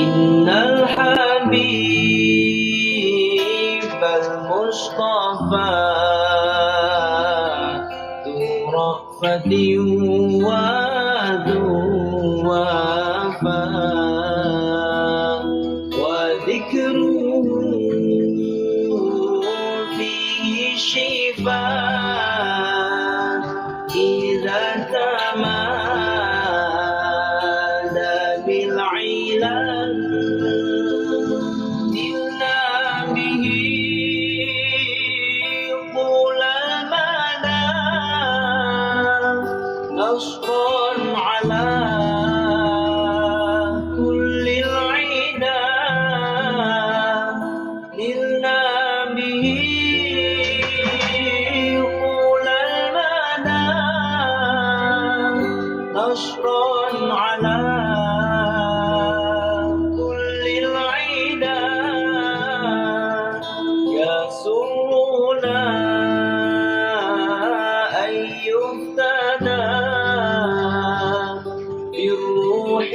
إن الحبيب المصطفى ذو رأفة وذو وفاء وذكره فيه شفاء إذا تمادى بالعلل نلنا به طول المدى نصرا على كل العدا نلنا به طول المدى نصرا على كل العدا يسرنا أن يفتدى بالروح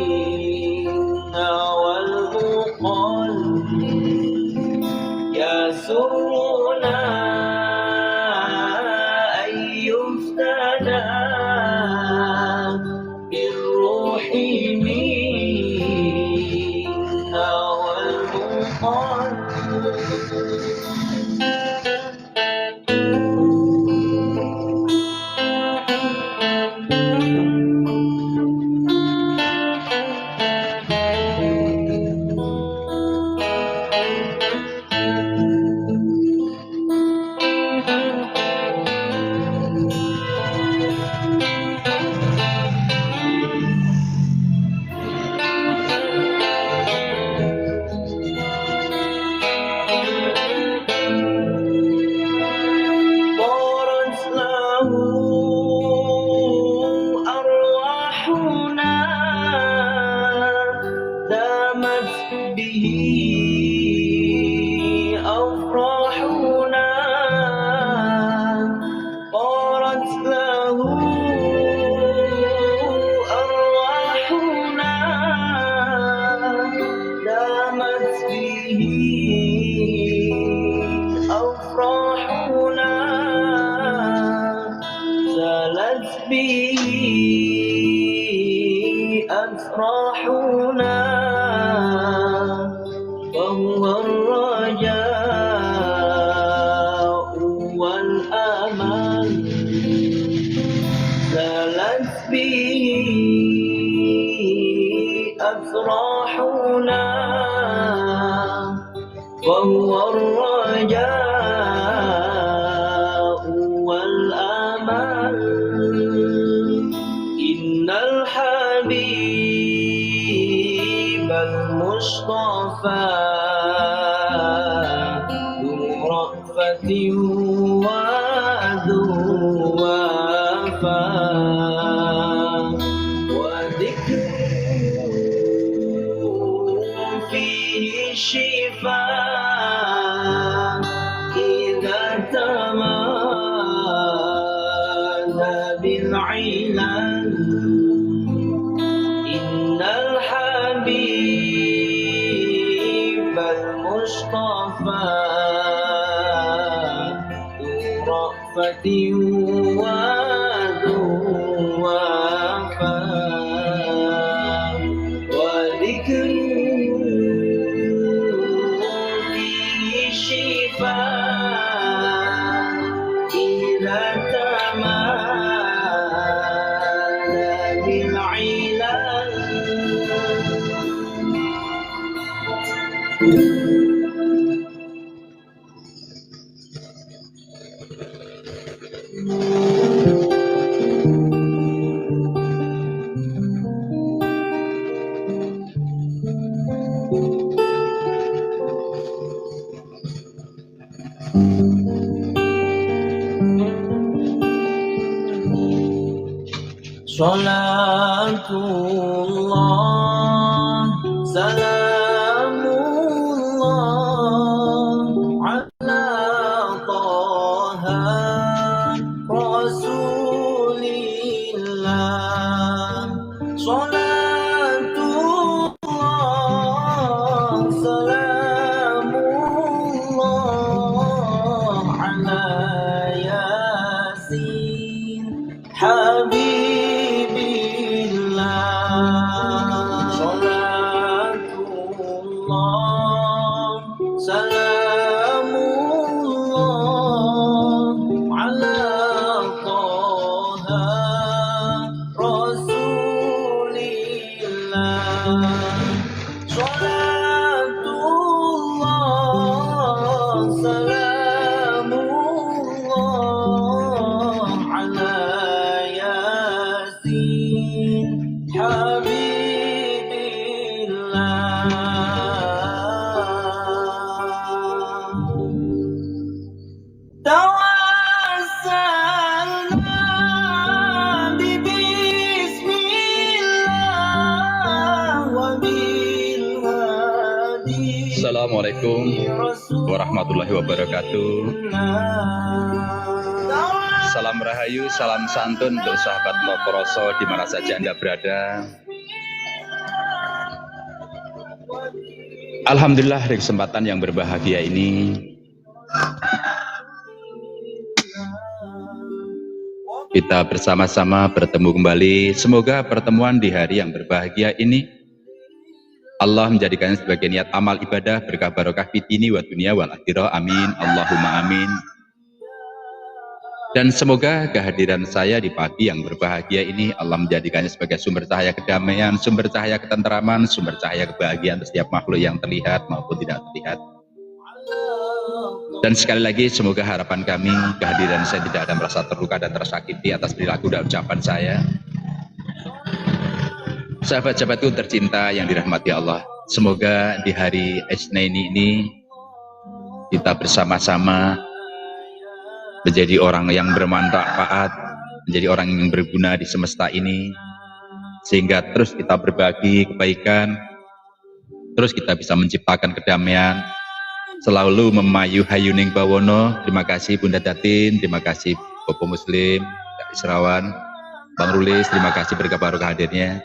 منا والمقل يسرنا أن يفتدى بالروح منا والمقل طارت له أرواحنا دامت به أفراحنا طارت له أرواحنا دامت به أفراحنا زالت به أفراحنا وهو الرجاء والأمل زالت به أفراحنا وهو الرجاء والأمل إن الحبيب المصطفى ذو رأفة وذو وفاء وذكره فيه شفاء إذا تمادى بالعلل إن الحبيب المصطفى ذو رأفة وذو وفاء وذكره فيه شفاء إذا تمادى بالعلل Salatullah, salamullah ala Taha Rasulillah. Salatullah, salamullah ala Yasin Habibillah. Salatullah, salamullah ala Taha Rasulillah. Salatullah, salamullah ala Yasin Habibillah. Tawassalna bismillah wa bil hadi. Assalamualaikum warahmatullahi wabarakatuh. Salam rahayu, salam santun untuk sahabat Lokoroso di mana saja Anda berada. Alhamdulillah di kesempatan yang berbahagia ini kita bersama-sama bertemu kembali. Semoga pertemuan di hari yang berbahagia ini Allah menjadikannya sebagai niat amal ibadah berkah barokah fitini wa dunia wal akhirah. Amin. Allahumma amin. Dan semoga kehadiran saya di pagi yang berbahagia ini Allah menjadikannya sebagai sumber cahaya kedamaian, sumber cahaya ketenteraman, sumber cahaya kebahagiaan untuk setiap makhluk yang terlihat maupun tidak terlihat. Dan sekali lagi semoga harapan kami kehadiran saya tidak ada merasa terluka dan tersakiti atas perilaku dan ucapan saya. Sahabat-sahabatku tercinta yang dirahmati Allah, semoga di hari Isnaini ini kita bersama-sama menjadi orang yang bermanfaat, menjadi orang yang berguna di semesta ini, sehingga terus kita berbagi kebaikan, terus kita bisa menciptakan kedamaian, selalu memayu hayuning bawono. Terima kasih Bunda Datin, terima kasih Bopo Muslim, Kak Israwan, Bang Rulis, terima kasih berkah barokah hadirnya.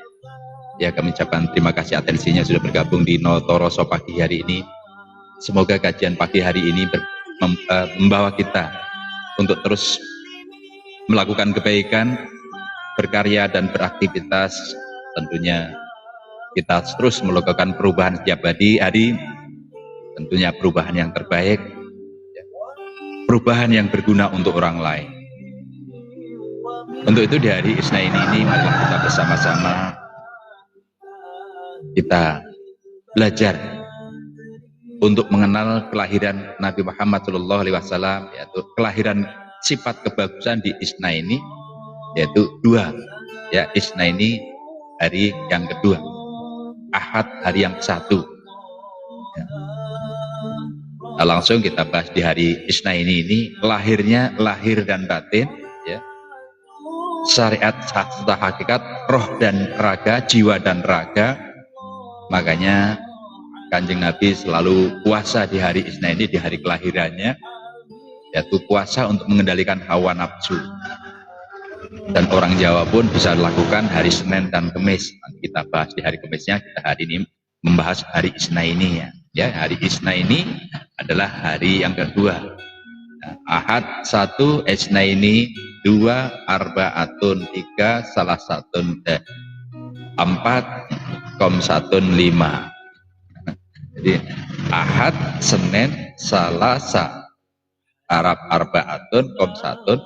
Ya, kami ucapkan terima kasih atensinya sudah bergabung di Notoroso pagi hari ini. Semoga kajian pagi hari ini membawa kita untuk terus melakukan kebaikan, berkarya dan beraktivitas. Tentunya kita terus melakukan perubahan setiap hari, tentunya perubahan yang terbaik, perubahan yang berguna untuk orang lain. Untuk itu di hari Isnaini ini mari kita bersama-sama kita belajar untuk mengenal kelahiran Nabi Muhammad SAW, yaitu kelahiran sifat kebagusan di Isnaini, yaitu dua, ya, Isnaini hari yang kedua, Ahad hari yang satu. Ya. Nah, langsung kita bahas di hari Isnaini ini lahirnya, lahir dan batin, ya, syariat serta hakikat, roh dan raga, jiwa dan raga. Makanya Kanjeng Nabi selalu puasa di hari Isnaini, di hari kelahirannya, yaitu puasa untuk mengendalikan hawa nafsu. Dan orang Jawa pun bisa lakukan hari Senin dan Kemis. Nanti kita bahas di hari Kemisnya, kita hari ini membahas hari Isnaini, ya. Ya, hari Isnaini adalah hari yang kedua. Ahad 1, Isnaini 2, Arbaatun 3, salah satun 4, Komsatun 5. Jadi Ahad, Senin, Salasa, Arab Arbaatun, Komsatun,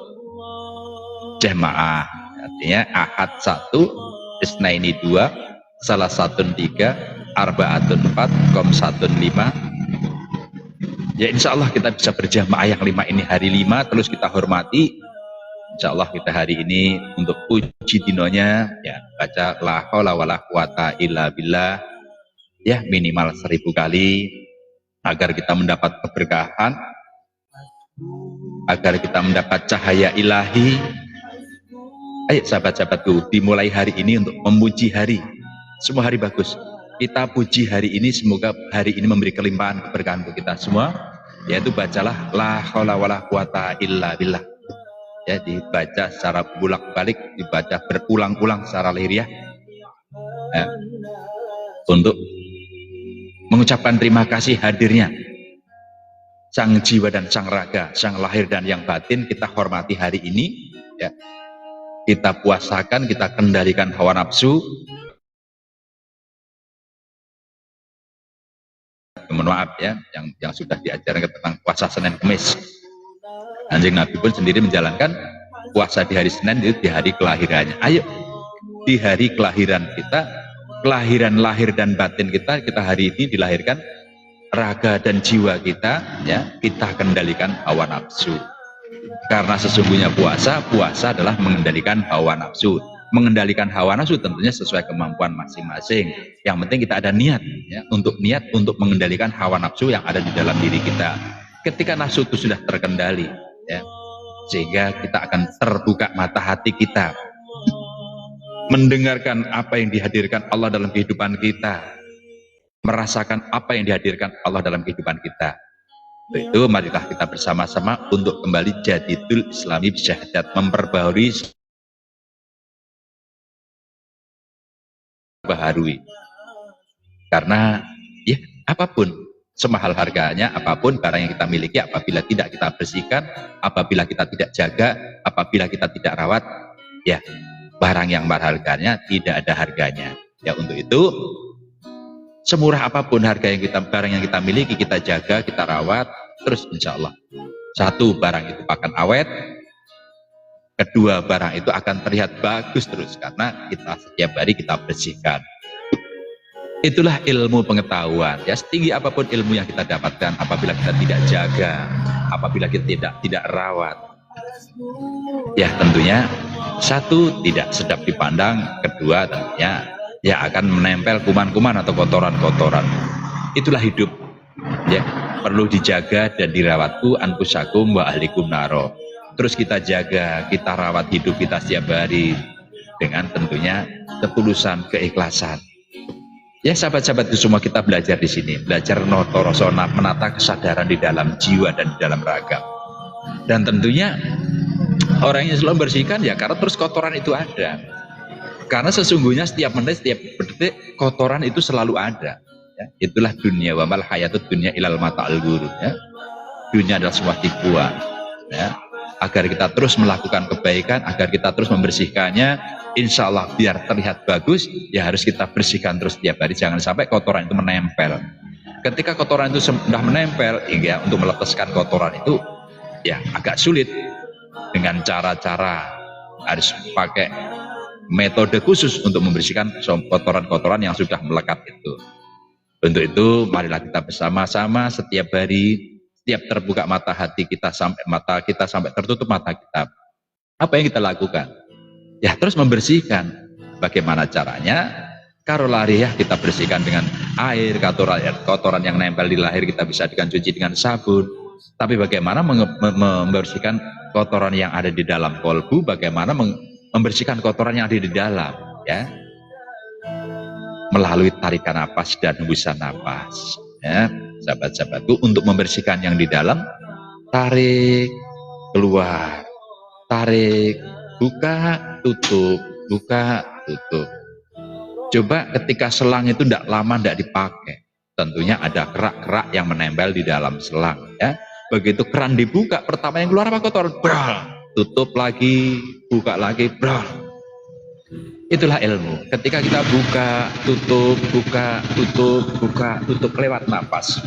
Jamaah. Artinya Ahad 1, Isnaini 2, Salasatun 3, Arbaatun 4, Komsatun 5. Ya, insya Allah kita bisa berjamaah yang 5 ini, hari 5 terus kita hormati. Insya Allah kita hari ini untuk puji dinonya, ya, baca la haula wala quwata illa billah, ya, minimal 1000 kali, agar kita mendapat keberkahan, agar kita mendapat cahaya ilahi. Ayo sahabat-sahabatku, dimulai hari ini untuk memuji hari. Semua hari bagus, kita puji hari ini, semoga hari ini memberi kelimpahan keberkahan untuk kita semua, yaitu bacalah la haula wala quwata illa billah. Ya, dibaca secara bolak-balik, dibaca berulang-ulang secara lahiriah. ya, untuk mengucapkan terima kasih hadirnya sang jiwa dan sang raga, sang lahir dan yang batin. Kita hormati hari ini, ya. Kita puasakan, kita kendalikan hawa nafsu. Mohon maaf ya, yang sudah diajarkan tentang puasa Senin Kemis. Kanjeng Nabi pun sendiri menjalankan puasa di hari Senin itu di hari kelahirannya. Ayo, di hari kelahiran kita, kelahiran lahir dan batin kita hari ini dilahirkan raga dan jiwa kita, ya, kita kendalikan hawa nafsu. Karena sesungguhnya puasa adalah mengendalikan hawa nafsu. Mengendalikan hawa nafsu tentunya sesuai kemampuan masing-masing. Yang penting kita ada niat, ya, untuk mengendalikan hawa nafsu yang ada di dalam diri kita. Ketika nafsu itu sudah terkendali, ya, sehingga kita akan terbuka mata hati kita, mendengarkan apa yang dihadirkan Allah dalam kehidupan kita, merasakan apa yang dihadirkan Allah dalam kehidupan kita. Itu marilah kita bersama-sama untuk kembali jadidul islami bisyahadat, memperbaharui, karena ya apapun, semahal harganya apapun barang yang kita miliki, apabila tidak kita bersihkan, apabila kita tidak jaga, apabila kita tidak rawat, ya barang yang mahal harganya tidak ada harganya. Ya, untuk itu semurah apapun harga yang barang yang kita miliki, kita jaga, kita rawat, terus insya Allah, satu, barang itu akan awet, kedua, barang itu akan terlihat bagus terus karena kita setiap hari kita bersihkan. Itulah ilmu pengetahuan, ya, setinggi apapun ilmu yang kita dapatkan, apabila kita tidak jaga, apabila kita tidak rawat, ya tentunya satu, tidak sedap dipandang, kedua tentunya ya akan menempel kuman-kuman atau kotoran-kotoran. Itulah hidup, ya, perlu dijaga dan dirawatku anfusakum wa ahlikum naro. Terus kita jaga, kita rawat hidup kita setiap hari dengan tentunya ketulusan, keikhlasan. Ya sahabat-sahabat itu semua, kita belajar di sini, belajar notorosona, menata kesadaran di dalam jiwa dan di dalam raga. Dan tentunya orang yang selalu bersihkan ya karena terus kotoran itu ada. Karena sesungguhnya setiap menit, setiap detik kotoran itu selalu ada. Ya, itulah dunia, wa mal hayatud dunya ilal mata'al ghurur, ya. Dunia adalah sebuah tipuan, ya. Agar kita terus melakukan kebaikan, agar kita terus membersihkannya, insya Allah biar terlihat bagus, ya harus kita bersihkan terus setiap hari. Jangan sampai kotoran itu menempel. Ketika kotoran itu sudah menempel, hingga untuk melepaskan kotoran itu ya agak sulit. Dengan cara-cara harus pakai metode khusus untuk membersihkan kotoran-kotoran yang sudah melekat itu. Untuk itu marilah kita bersama-sama setiap hari, setiap terbuka mata hati kita sampai tertutup mata kita, apa yang kita lakukan? Ya terus membersihkan. Bagaimana caranya? Karolariah kita bersihkan dengan air, kotoran yang nempel di lahir kita bisa cuci dengan sabun. Tapi bagaimana membersihkan kotoran yang ada di dalam kolbu? Bagaimana membersihkan kotoran yang ada di dalam? Ya, melalui tarikan napas dan hembusan napas. Ya, sahabat-sahabatku, untuk membersihkan yang di dalam, tarik, keluar, tarik, buka, tutup, buka, tutup. Coba ketika selang itu tidak lama tidak dipakai, tentunya ada kerak-kerak yang menempel di dalam selang. Ya, begitu keran dibuka, pertama yang keluar apa? Kotoran, bral, tutup lagi, buka lagi, bral. Itulah ilmu. Ketika kita buka, tutup, buka, tutup, buka, tutup lewat napas.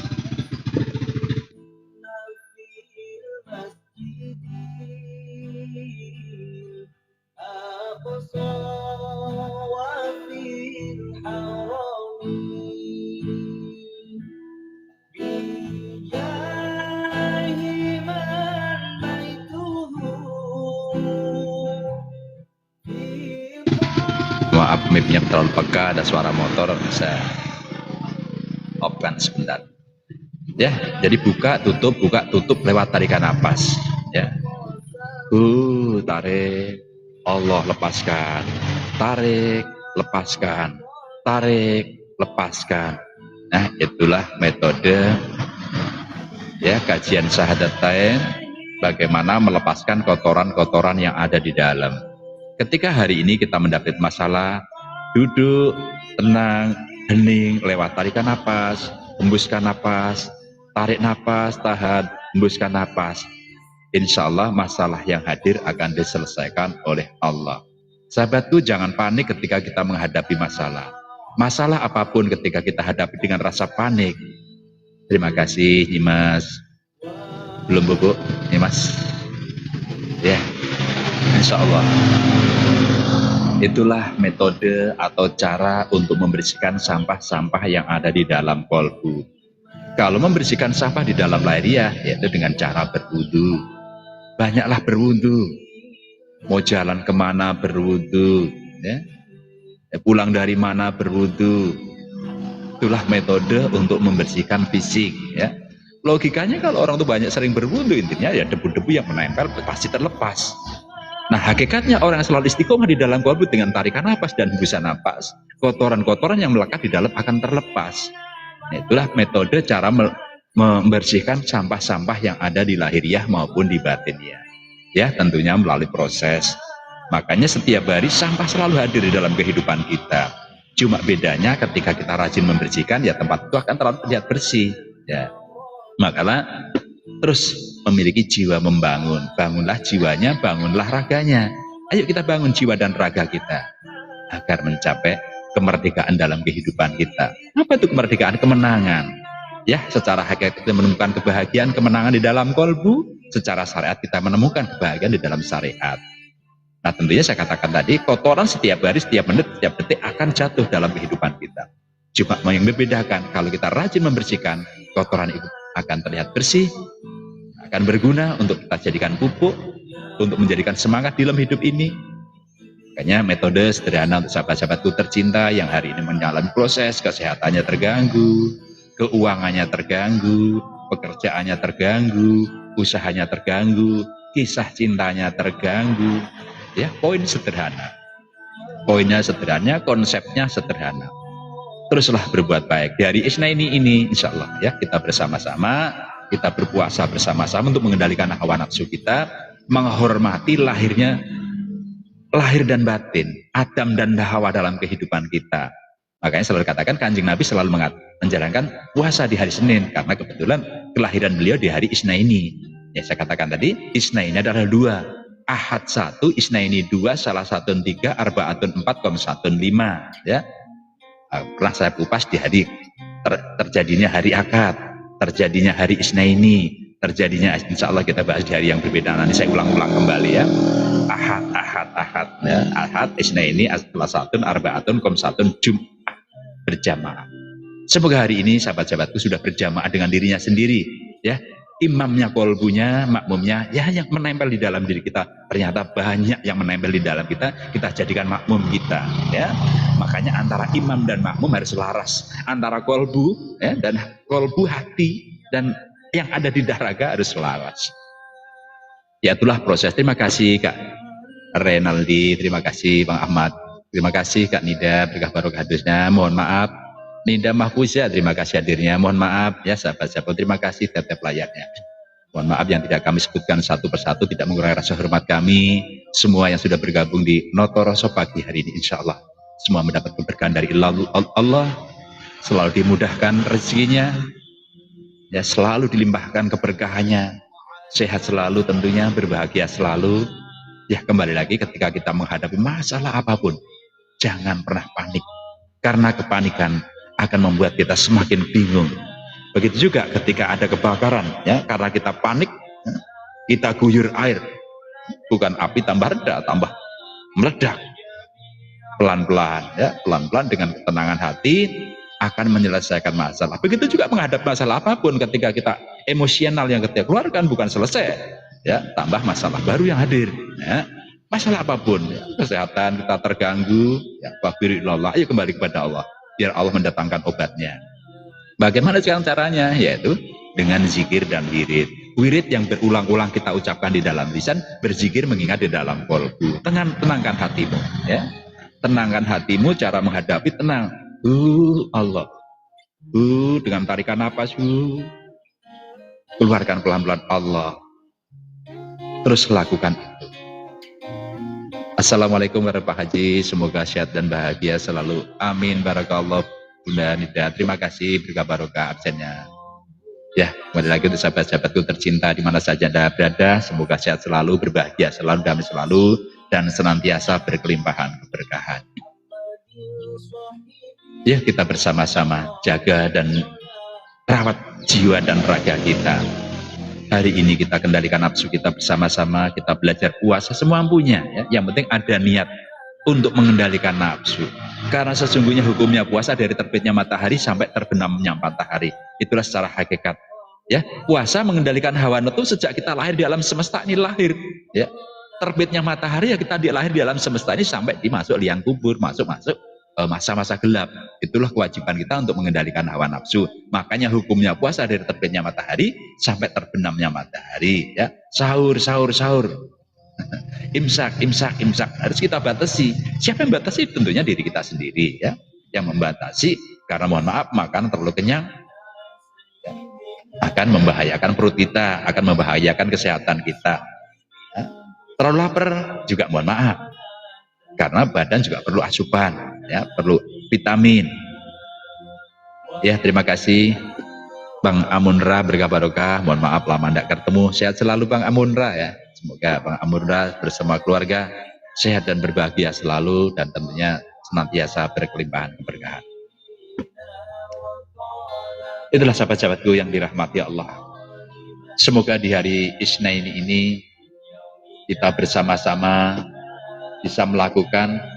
Maaf, mic-nya terlalu peka, ada suara motor, bisa off-kan sebentar. Ya, jadi buka, tutup lewat tarikan napas. Ya, tarik, Allah lepaskan, tarik, lepaskan, tarik, lepaskan. Nah, itulah metode ya kajian syahadatain, bagaimana melepaskan kotoran-kotoran yang ada di dalam. Ketika hari ini kita mendapat masalah, duduk tenang, hening, lewat tarikan napas, hembuskan napas, tarik napas, tahan, hembuskan napas. Insya Allah masalah yang hadir akan diselesaikan oleh Allah. Sahabatku, jangan panik ketika kita menghadapi masalah. Masalah apapun ketika kita hadapi dengan rasa panik. Terima kasih Nyimas. Belum bubuk Nyimas? Ya, insya Allah. Itulah metode atau cara untuk membersihkan sampah-sampah yang ada di dalam kolbu. Kalau membersihkan sampah di dalam lahiriah, yaitu dengan cara berwudu. Banyaklah berwudu. Mau jalan kemana berwudu, ya. Pulang dari mana berwudu. Itulah metode untuk membersihkan fisik, ya. Logikanya kalau orang itu banyak sering berwudu, intinya ya debu-debu yang menempel pasti terlepas. Nah, hakikatnya orang yang selalu istiqomah di dalam kolbu dengan tarikan napas dan hembusan napas, kotoran-kotoran yang melekat di dalam akan terlepas. Nah, itulah metode cara membersihkan sampah-sampah yang ada di lahiriah maupun di batiniah. Ya, tentunya melalui proses. Makanya setiap hari sampah selalu hadir di dalam kehidupan kita. Cuma bedanya ketika kita rajin membersihkan, ya tempat itu akan terlihat bersih. Ya, makanya terus memiliki jiwa membangun. Bangunlah jiwanya, bangunlah raganya. Ayo kita bangun jiwa dan raga kita agar mencapai kemerdekaan dalam kehidupan kita. Apa itu kemerdekaan? Kemenangan. Ya, secara hakikat kita menemukan kebahagiaan, kemenangan di dalam kolbu. Secara syariat kita menemukan kebahagiaan di dalam syariat. Nah, tentunya saya katakan tadi, kotoran setiap hari, setiap menit, setiap detik akan jatuh dalam kehidupan kita. Cuma yang membedakan, kalau kita rajin membersihkan, kotoran itu akan terlihat bersih, akan berguna untuk kita jadikan pupuk, untuk menjadikan semangat dalam hidup ini. Makanya metode sederhana untuk sahabat-sahabatku tercinta yang hari ini menjalani proses, kesehatannya terganggu, keuangannya terganggu, pekerjaannya terganggu, usahanya terganggu, kisah cintanya terganggu. Ya, poin sederhana. Poinnya sederhana, konsepnya sederhana. Teruslah berbuat baik. Dari Isnaini ini, insya Allah ya, kita bersama-sama, kita berpuasa bersama-sama untuk mengendalikan hawa nafsu kita, menghormati lahir dan batin, Adam dan Hawa dalam kehidupan kita. Makanya selalu katakan Kanjeng Nabi selalu menjalankan puasa di hari Senin, karena kebetulan kelahiran beliau di hari Isnaini. Ya, saya katakan tadi, Isnaini adalah 2. Ahad 1, Isnaini 2, salah satu 3, Arbaatun 4, Komsatun 5. Ya. Pernah saya kupas di hari terjadinya hari Akad, terjadinya hari Isnaini, terjadinya insya Allah kita bahas di hari yang berbeda. Nanti saya ulang-ulang kembali ya. Ahad ya. Ahad, Isnaini, Salasatun, Arbaatun, Komsatun, Jum'ah berjamaah. Semoga hari ini sahabat-sahabatku sudah berjamaah dengan dirinya sendiri ya. Imamnya, kolbunya, makmumnya, ya yang menempel di dalam diri kita. Ternyata banyak yang menempel di dalam kita, kita jadikan makmum kita. Ya, makanya antara imam dan makmum harus selaras. Antara kolbu ya, dan kolbu hati dan yang ada di daraga harus selaras. Ya, itulah proses. Terima kasih Kak Renaldi, terima kasih Bang Ahmad, terima kasih Kak Nida, berkah barokah hadisnya. Mohon maaf Nida Mahfuzah, terima kasih hadirnya. Mohon maaf ya sahabat-sahabat, terima kasih tiap-tiap layarnya. Mohon maaf yang tidak kami sebutkan satu persatu, tidak mengurangi rasa hormat kami. Semua yang sudah bergabung di Notoroso pagi hari ini, insya Allah semua mendapat keberkahan dari Allah, selalu dimudahkan rezekinya, ya selalu dilimpahkan keberkahannya, sehat selalu tentunya, berbahagia selalu. Ya, kembali lagi ketika kita menghadapi masalah apapun, jangan pernah panik, karena kepanikan akan membuat kita semakin bingung. Begitu juga ketika ada kebakaran, ya, karena kita panik, ya, kita guyur air, bukan api tambah reda, tambah meledak. Pelan-pelan, ya, pelan-pelan dengan ketenangan hati akan menyelesaikan masalah. Begitu juga menghadapi masalah apapun, ketika kita emosional yang kita keluarkan bukan selesai, ya, tambah masalah baru yang hadir. Ya. Masalah apapun, ya, kesehatan kita terganggu, ya, wabirillallah, ayo kembali kepada Allah. Biar Allah mendatangkan obatnya. Bagaimana sekarang caranya? Yaitu dengan zikir dan wirid. Wirid yang berulang-ulang kita ucapkan di dalam lisan, berzikir mengingat di dalam kolbu. Tenangkan hatimu. Ya. Tenangkan hatimu, cara menghadapi tenang. Allah. Dengan tarikan napas. Keluarkan pelan-pelan Allah. Terus lakukan itu. Assalamualaikum warahmatullahi wabarakatuh. Semoga sehat dan bahagia selalu. Amin. Barakallah Bunda Nida. Terima kasih berkah barokah absennya. Ya, kembali lagi untuk sahabat-sahabatku tercinta di mana saja Anda berada. Semoga sehat selalu, berbahagia selalu, damai selalu, dan senantiasa berkelimpahan keberkahan. Ya, kita bersama-sama jaga dan rawat jiwa dan raga kita. Hari ini kita kendalikan nafsu kita bersama-sama, kita belajar puasa semampunya ya. Yang penting ada niat untuk mengendalikan nafsu. Karena sesungguhnya hukumnya puasa dari terbitnya matahari sampai terbenamnya matahari. Itulah secara hakikat. Ya, puasa mengendalikan hawa nafsu sejak kita lahir di alam semesta ini lahir. Ya, terbitnya matahari ya kita lahir di alam semesta ini sampai dimasuk liang kubur, masuk masa-masa gelap. Itulah kewajiban kita untuk mengendalikan hawa nafsu. Makanya hukumnya puasa dari terbitnya matahari sampai terbenamnya matahari. Ya, sahur. Imsak harus kita batasi. Siapa yang batasi? Tentunya diri kita sendiri ya, yang membatasi. Karena mohon maaf, makan terlalu kenyang ya, akan membahayakan perut kita, akan membahayakan kesehatan kita ya. Terlalu lapar juga mohon maaf, karena badan juga perlu asupan ya, perlu vitamin ya. Terima kasih Bang Amunra, berkah barokah. Mohon maaf lama tidak ketemu. Sehat selalu Bang Amunra ya. Semoga Bang Amunra bersama keluarga sehat dan berbahagia selalu, dan tentunya senantiasa berkelimpahan keberkahan. Itulah sahabat-sahabatku yang dirahmati Allah. Semoga di hari Isnin ini kita bersama-sama bisa melakukan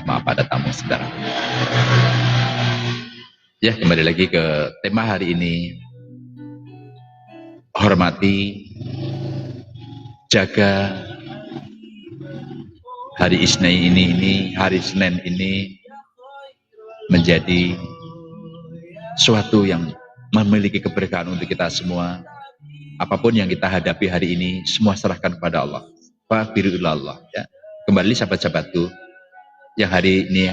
maaf ada tamu sebentar. Ya, kembali lagi ke tema hari ini. Hormati, jaga hari Isnin hari Senin ini menjadi suatu yang memiliki keberkahan untuk kita semua. Apapun yang kita hadapi hari ini, semua serahkan kepada Allah. Fabirillah ya. Kembali sahabat-sahabatku yang hari ini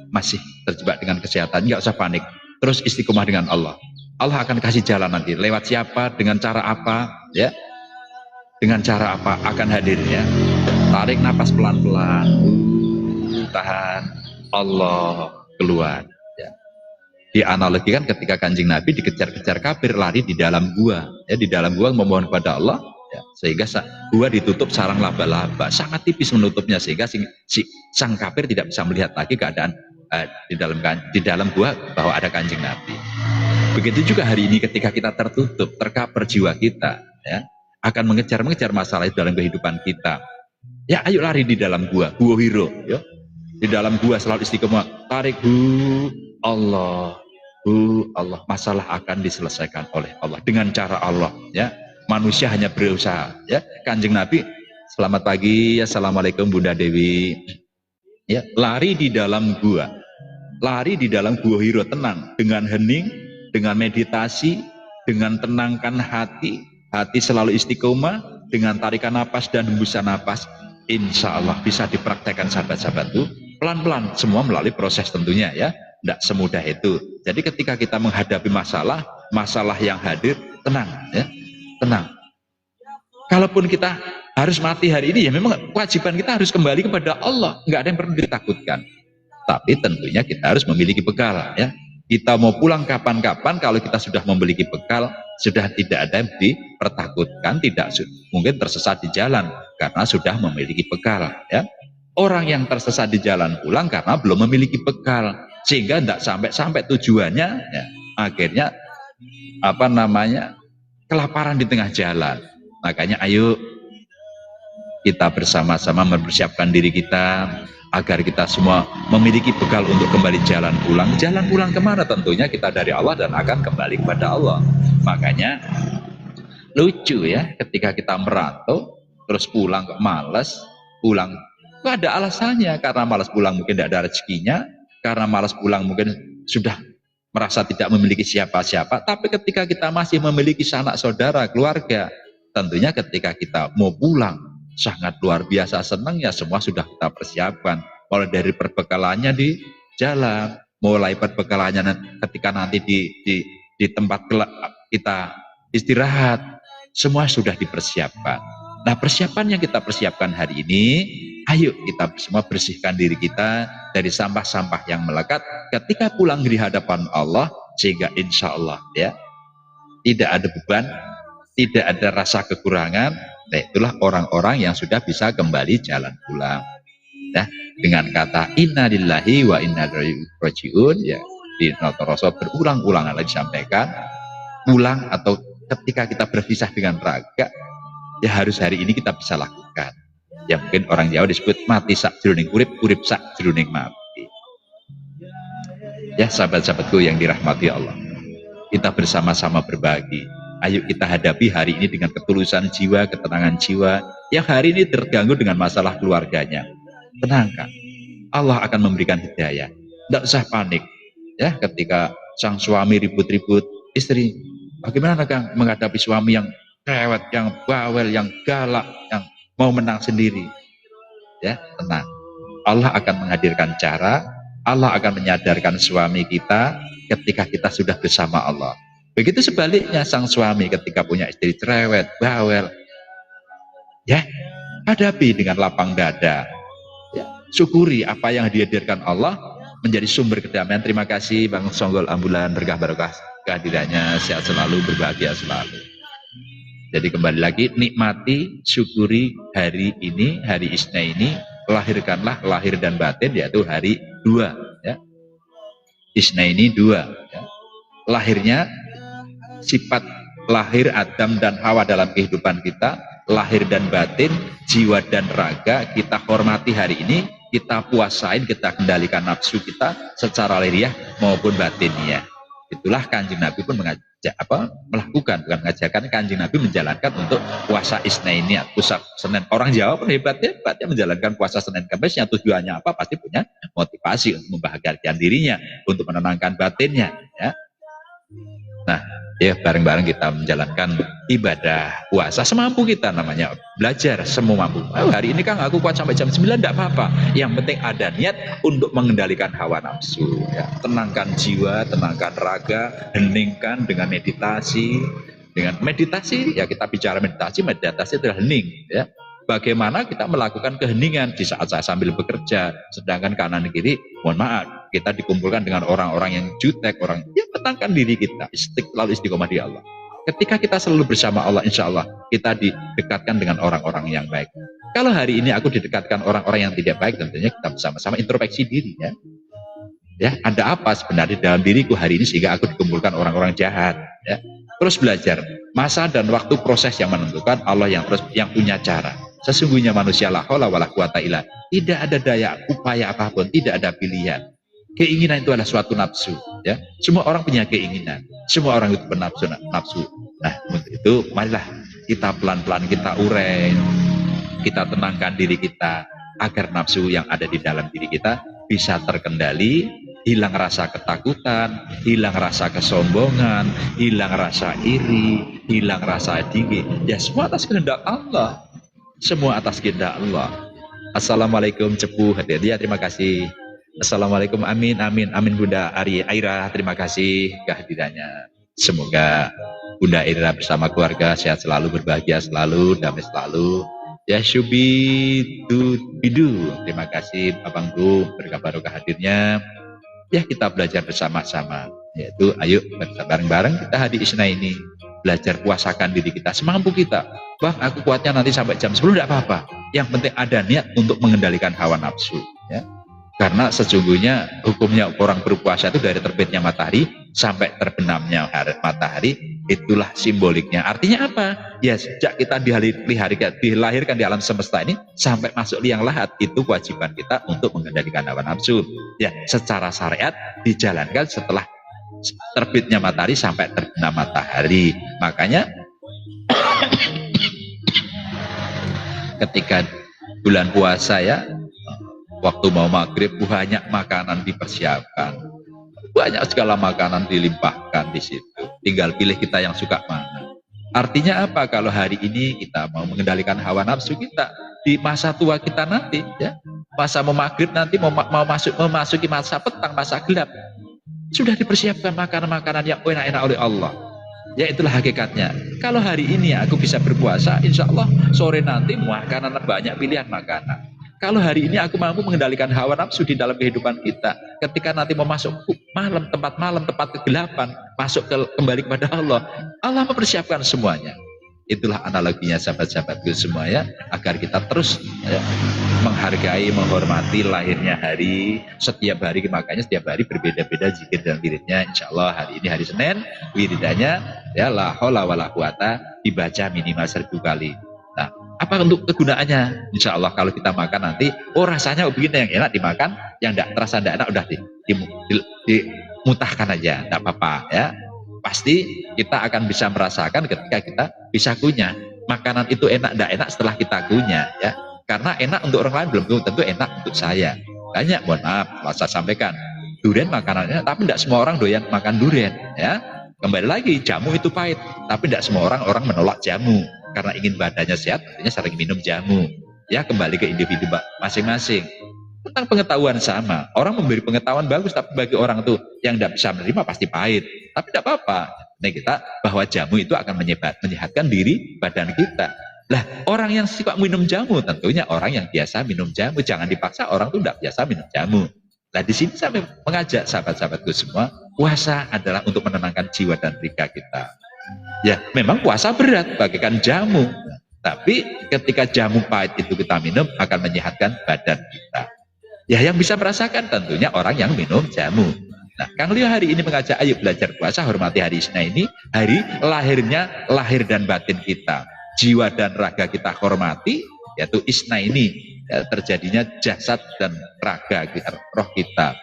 masih terjebak dengan kesehatan, nggak usah panik, terus istiqomah dengan Allah. Allah akan kasih jalan nanti, lewat siapa, dengan cara apa ya, dengan cara apa akan hadirnya. Tarik napas pelan-pelan, tahan, Allah keluar ya. Dianalogikan ketika Kanjeng Nabi dikejar-kejar kafir, lari di dalam gua ya, di dalam gua memohon kepada Allah ya, sehingga gua ditutup sarang laba-laba, sangat tipis menutupnya, sehingga sang kafir tidak bisa melihat lagi keadaan di dalam gua bahwa ada Kanjeng Nabi. Begitu juga hari ini ketika kita tertutup, terkapar jiwa kita ya, akan mengejar masalah dalam kehidupan kita. Ya, ayo lari di dalam gua hiro ya. Di dalam gua selalu istiqomah, tarik Allah, masalah akan diselesaikan oleh Allah dengan cara Allah ya. Manusia hanya berusaha ya. Kanjeng Nabi, selamat pagi, assalamualaikum Bunda Dewi ya, lari di dalam gua hiro, tenang, dengan hening, dengan meditasi, dengan tenangkan hati selalu istiqomah, dengan tarikan napas dan hembusan napas. Insya Allah bisa dipraktekkan sahabat-sahabatku, pelan-pelan, semua melalui proses tentunya ya, tidak semudah itu. Jadi ketika kita menghadapi masalah yang hadir, tenang ya, tenang. Kalaupun kita harus mati hari ini, ya memang kewajiban kita harus kembali kepada Allah, nggak ada yang perlu ditakutkan. Tapi tentunya kita harus memiliki bekal ya. Kita mau pulang kapan-kapan, kalau kita sudah memiliki bekal, sudah tidak ada yang dipertakutkan, tidak mungkin tersesat di jalan karena sudah memiliki bekal ya. Orang yang tersesat di jalan pulang karena belum memiliki bekal, sehingga tidak sampai tujuannya ya, akhirnya kelaparan di tengah jalan. Makanya ayo kita bersama-sama mempersiapkan diri kita agar kita semua memiliki bekal untuk kembali jalan pulang. Jalan pulang kemana? Tentunya kita dari Allah dan akan kembali kepada Allah. Makanya lucu ya, ketika kita merantau terus pulang kok malas, pulang kok ada alasannya, karena malas pulang mungkin tidak ada rezekinya, karena malas pulang mungkin sudah merasa tidak memiliki siapa-siapa, tapi ketika kita masih memiliki sanak saudara, keluarga, tentunya ketika kita mau pulang sangat luar biasa senangnya, semua sudah kita persiapkan, mulai dari perbekalannya di jalan, mulai perbekalannya ketika nanti di tempat kita istirahat, semua sudah dipersiapkan. Nah, persiapan yang kita persiapkan hari ini, ayo kita semua bersihkan diri kita dari sampah-sampah yang melekat ketika pulang di hadapan Allah, sehingga insya Allah ya tidak ada beban, tidak ada rasa kekurangan. Nah, itulah orang-orang yang sudah bisa kembali jalan pulang. Nah, dengan kata inna lillahi wa inna ilaihi rajiun, ya di Noto Rasul berulang-ulang lagi disampaikan, pulang atau ketika kita berpisah dengan raga, ya harus hari ini kita bisa lakukan. Ya mungkin orang Jawa disebut mati sak jroning urip, urip sak jroning mati. Ya sahabat-sahabatku yang dirahmati Allah, kita bersama-sama berbagi. Ayo kita hadapi hari ini dengan ketulusan jiwa, ketenangan jiwa. Yang hari ini terganggu dengan masalah keluarganya, tenangkan. Allah akan memberikan hidayah. Tidak usah panik. Ya ketika sang suami ribut-ribut, istri, bagaimana Kang menghadapi suami yang cerewet, yang bawel, yang galak, yang mau menang sendiri? Ya, tenang. Allah akan menghadirkan cara, Allah akan menyadarkan suami kita ketika kita sudah bersama Allah. Begitu sebaliknya, sang suami ketika punya istri cerewet, bawel, ya, hadapi dengan lapang dada. Ya, syukuri apa yang dihadirkan Allah menjadi sumber kedamaian. Terima kasih Bang Songgol Ambulan, berkah barokah kehadirannya, sehat selalu, berbahagia selalu. Jadi kembali lagi, nikmati, syukuri hari ini, hari Isna ini, lahirkanlah lahir dan batin, yaitu hari 2. Ya. Isna ini 2. Ya. Lahirnya, sifat lahir Adam dan Hawa dalam kehidupan kita, lahir dan batin, jiwa dan raga, kita hormati hari ini, kita puasain, kita kendalikan nafsu kita secara lahiriah maupun batinnya. Itulah Kanjeng Nabi pun melakukan, bukan mengajarkan, Kanjeng Nabi menjalankan untuk puasa Isna ini, puasa Senin. Orang Jawa pun hebatnya menjalankan puasa Senin Kamis, yang tujuannya apa? Pasti punya motivasi untuk membahagiakan dirinya, untuk menenangkan batinnya. Ya. Nah, ya bareng-bareng kita menjalankan ibadah puasa semampu kita, namanya belajar semua mampu. Hari ini Kang aku kuat sampai jam 9, tidak apa-apa. Yang penting ada niat untuk mengendalikan hawa nafsu. Ya. Tenangkan jiwa, tenangkan raga, heningkan dengan meditasi. Dengan meditasi, ya kita bicara meditasi adalah hening. Ya. Bagaimana kita melakukan keheningan di saat saya sambil bekerja, sedangkan kanan kiri, mohon maaf, kita dikumpulkan dengan orang-orang yang jutek, orang yang tenangkan diri kita, lalu istiqomah di Allah. Ketika kita selalu bersama Allah, insya Allah kita didekatkan dengan orang-orang yang baik. Kalau hari ini aku didekatkan orang-orang yang tidak baik, tentunya kita bersama-sama introspeksi diri. Ya, ada apa sebenarnya dalam diriku hari ini sehingga aku dikumpulkan orang-orang jahat. Ya. Terus belajar, masa dan waktu proses yang menentukan, Allah yang punya cara. Sesungguhnya manusia la haula wala quwata illa, tidak ada daya upaya apapun, tidak ada pilihan. Keinginan itu adalah suatu nafsu, ya. Semua orang punya keinginan, semua orang itu bernafsu. Nah, untuk itu marilah kita pelan-pelan kita urai, kita tenangkan diri kita agar nafsu yang ada di dalam diri kita bisa terkendali, hilang rasa ketakutan, hilang rasa kesombongan, hilang rasa iri, hilang rasa dingin. Ya semua atas kehendak Allah. Semua atas kehendak Allah. Assalamualaikum Cepu hadiah, terima kasih. Assalamualaikum, amin amin amin Bunda Aira, terima kasih kehadirannya. Semoga Bunda Aira bersama keluarga sehat selalu, berbahagia selalu, damai selalu. Ya syubi bidu, terima kasih Abangku, berkah barokah hadirnya. Ya kita belajar bersama-sama, yaitu ayo bareng-bareng kita hari Isna ini belajar puasakan diri kita semampu kita. Bang aku kuatnya nanti sampai jam 10, tidak apa-apa, yang penting ada niat untuk mengendalikan hawa nafsu. Ya. Karena sesungguhnya hukumnya orang berpuasa itu dari terbitnya matahari sampai terbenamnya matahari, itulah simboliknya. Artinya apa? Ya sejak kita dilahirkan di alam semesta ini sampai masuk liang lahat, itu kewajiban kita untuk mengendalikan hawa nafsu. Ya, secara syariat dijalankan setelah terbitnya matahari sampai terbenam matahari. Makanya ketika bulan puasa ya, waktu mau maghrib banyak makanan dipersiapkan. banyak segala makanan dilimpahkan di situ. Tinggal pilih kita yang suka mana. Artinya apa? Kalau hari ini kita mau mengendalikan hawa nafsu kita di masa tua kita nanti, ya, masa mau maghrib nanti mau memasuki masa petang, masa gelap, sudah dipersiapkan makanan-makanan yang enak-enak oleh Allah. Ya itulah hakikatnya. Kalau hari ini aku bisa berpuasa, insya Allah sore nanti makanan banyak pilihan makanan. Kalau hari ini aku mampu mengendalikan hawa nafsu di dalam kehidupan kita, ketika nanti mau masuk malam, tempat kegelapan, masuk kembali kepada Allah, Allah mempersiapkan semuanya. Itulah analoginya sahabat-sahabatku semua ya, agar kita terus ya, menghargai, menghormati lahirnya hari, setiap hari, makanya setiap hari berbeda-beda zikir dan wiridnya. Insya Allah hari ini hari Senin, wiridanya ya la haula wala quwata dibaca minimal 1000 kali. Nah, apa untuk kegunaannya? Insya Allah kalau kita makan nanti, oh rasanya begini yang enak dimakan, yang tidak terasa tidak enak udah dimutahkan aja, tidak apa-apa ya. Pasti kita akan bisa merasakan ketika kita bisa kunyah. Makanan itu enak tidak enak setelah kita kunyah ya. Karena enak untuk orang lain belum tentu enak untuk saya. Banyak, mohon maaf, saya sampaikan. Durian makanannya, tapi tidak semua orang doyan makan durian ya. Kembali lagi, jamu itu pahit, tapi tidak semua orang menolak jamu. Karena ingin badannya sehat, artinya sering minum jamu. Ya, kembali ke individu masing-masing. Tentang pengetahuan sama. Orang memberi pengetahuan bagus, tapi bagi orang tuh yang tidak bisa menerima pasti pahit. Tapi tidak apa-apa. Nah, kita bahwa jamu itu akan menyehatkan diri badan kita. Lah, orang yang suka minum jamu tentunya orang yang biasa minum jamu. Jangan dipaksa orang tuh tidak biasa minum jamu. Nah, di sini saya mengajak sahabat-sahabatku semua, puasa adalah untuk menenangkan jiwa dan raga kita. Ya, memang puasa berat bagaikan jamu. Tapi ketika jamu pahit itu kita minum akan menyehatkan badan kita. Ya, yang bisa merasakan tentunya orang yang minum jamu. Nah, Kang Leo hari ini mengajak ayo belajar puasa, hormati hari Isna ini, hari lahir dan batin kita. Jiwa dan raga kita hormati, yaitu Isna ini ya, terjadinya jasad dan raga kita, roh kita.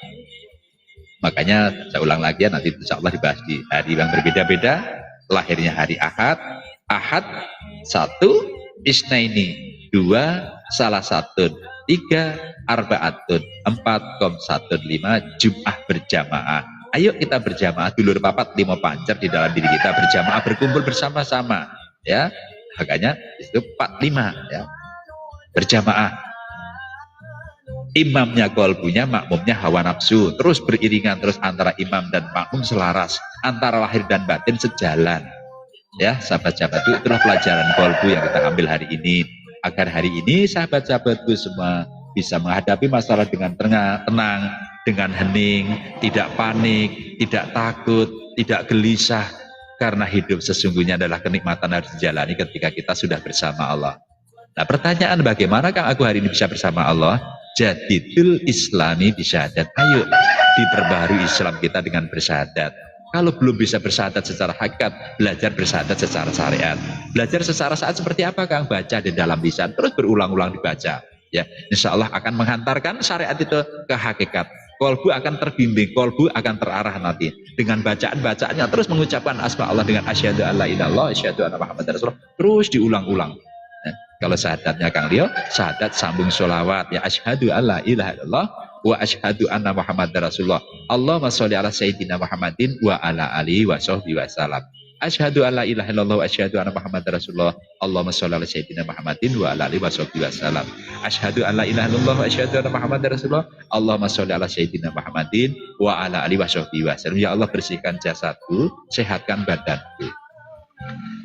Makanya saya ulang lagi ya, nanti insya Allah dibahas di hari yang berbeda-beda. Lahirnya hari Ahad, 1 Isnaini, 2 salah satu, 3 Arbaatun, 4 Qomsatun, 5 Jum'ah berjamaah. Ayo kita berjamaah, dulur papat 5 pancer di dalam diri kita, berjamaah berkumpul bersama-sama ya. Makanya itu 4-5 ya. Berjamaah. Imamnya kolbunya, makmumnya hawa nafsu, terus beriringan, terus antara imam dan makmum selaras, antara lahir dan batin sejalan ya. Sahabat-sahabat, itulah pelajaran kolbu yang kita ambil hari ini, agar hari ini sahabat-sahabatku semua bisa menghadapi masalah dengan tenang, dengan hening, tidak panik, tidak takut, tidak gelisah, karena hidup sesungguhnya adalah kenikmatan harus dijalani ketika kita sudah bersama Allah. Nah, pertanyaan bagaimana Kang aku hari ini bisa bersama Allah? Jadidul Islami bisyahadat. Ayo diperbaharui Islam kita dengan bersyahadat. Kalau belum bisa bersyahadat secara hakikat, belajar bersyahadat secara syariat. Belajar secara syariat seperti apa Kang? Baca di dalam lisan, terus berulang-ulang dibaca. Ya, insya Allah akan menghantarkan syariat itu ke hakikat. Kolbu akan terbimbing, kolbu akan terarah nanti dengan bacaan-bacaannya, terus mengucapkan asma Allah dengan asyhadu alla ilaha illallah, asyhadu anna Muhammadar Rasulullah, terus diulang-ulang. Kalau syahadatnya Kang Leo, syahadat sambung sholawat ya, asyhadu alla ilaha illallah wa asyhadu anna Muhammadar Rasulullah. Allahumma sholli ala sayyidina Muhammadin wa ala alihi wa sahbihi wasallam. Asyhadu alla ilaha illallah wa asyhadu anna Muhammadar Rasulullah. Allahumma sholli ala sayyidina Muhammadin wa ala alihi wa sahbihi wasallam. Asyhadu alla ilaha illallah wa asyhadu anna Muhammadar Rasulullah. Allahumma sholli ala sayyidina Muhammadin wa ala alihi wa sahbihi wasallam. Ya Allah, bersihkan jasadku, sehatkan badanku.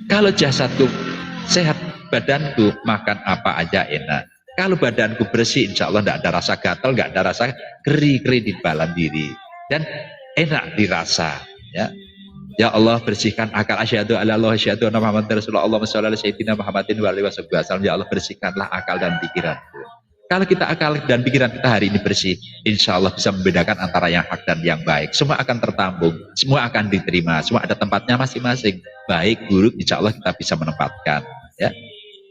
Kalau jasadku sehat, badanku makan apa aja enak. Kalau badanku bersih, insya Allah tidak ada rasa gatal, tidak ada rasa keri-keri di dalam diri, dan enak dirasa ya. Ya Allah, bersihkan akal, asyhadu alla ilaha asyhadu anna Muhammadar Rasulullah. Allahumma sholli ala sayyidina Muhammadin wa alihi wasallam. Ya Allah, bersihkanlah akal dan pikiranku. Kalau kita akal dan pikiran kita hari ini bersih, insya Allah bisa membedakan antara yang hak dan yang baik. Semua akan tertampung, semua akan diterima, semua ada tempatnya masing-masing. Baik buruk insya Allah kita bisa menempatkan ya.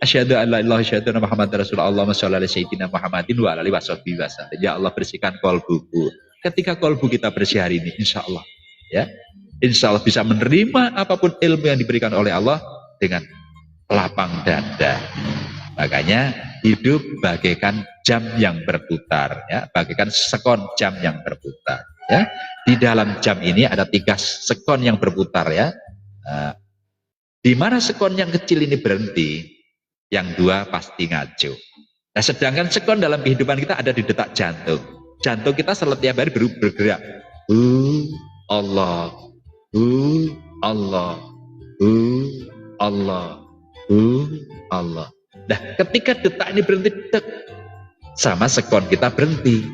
Asyhadu an la ilaha asyhadu anna Muhammadar Rasulullah. Allahumma sholli ala sayyidina Muhammadin wa alihi wasallam. Ya Allah, bersihkan kolbuku. Ketika kolbu kita bersih hari ini, insya Allah ya, insya Allah bisa menerima apapun ilmu yang diberikan oleh Allah dengan lapang dada. Makanya hidup bagaikan jam yang berputar ya, bagaikan sekon jam yang berputar. Ya, di dalam jam ini ada 3 sekon yang berputar ya. Di mana sekon yang kecil ini berhenti, yang 2 pasti ngaco. Nah, sedangkan sekon dalam kehidupan kita ada di detak jantung. Jantung kita setiap hari bergerak. Allah, Allah, Allah, Allah. Nah, ketika detak ini berhenti, tek, sama sekon kita berhenti.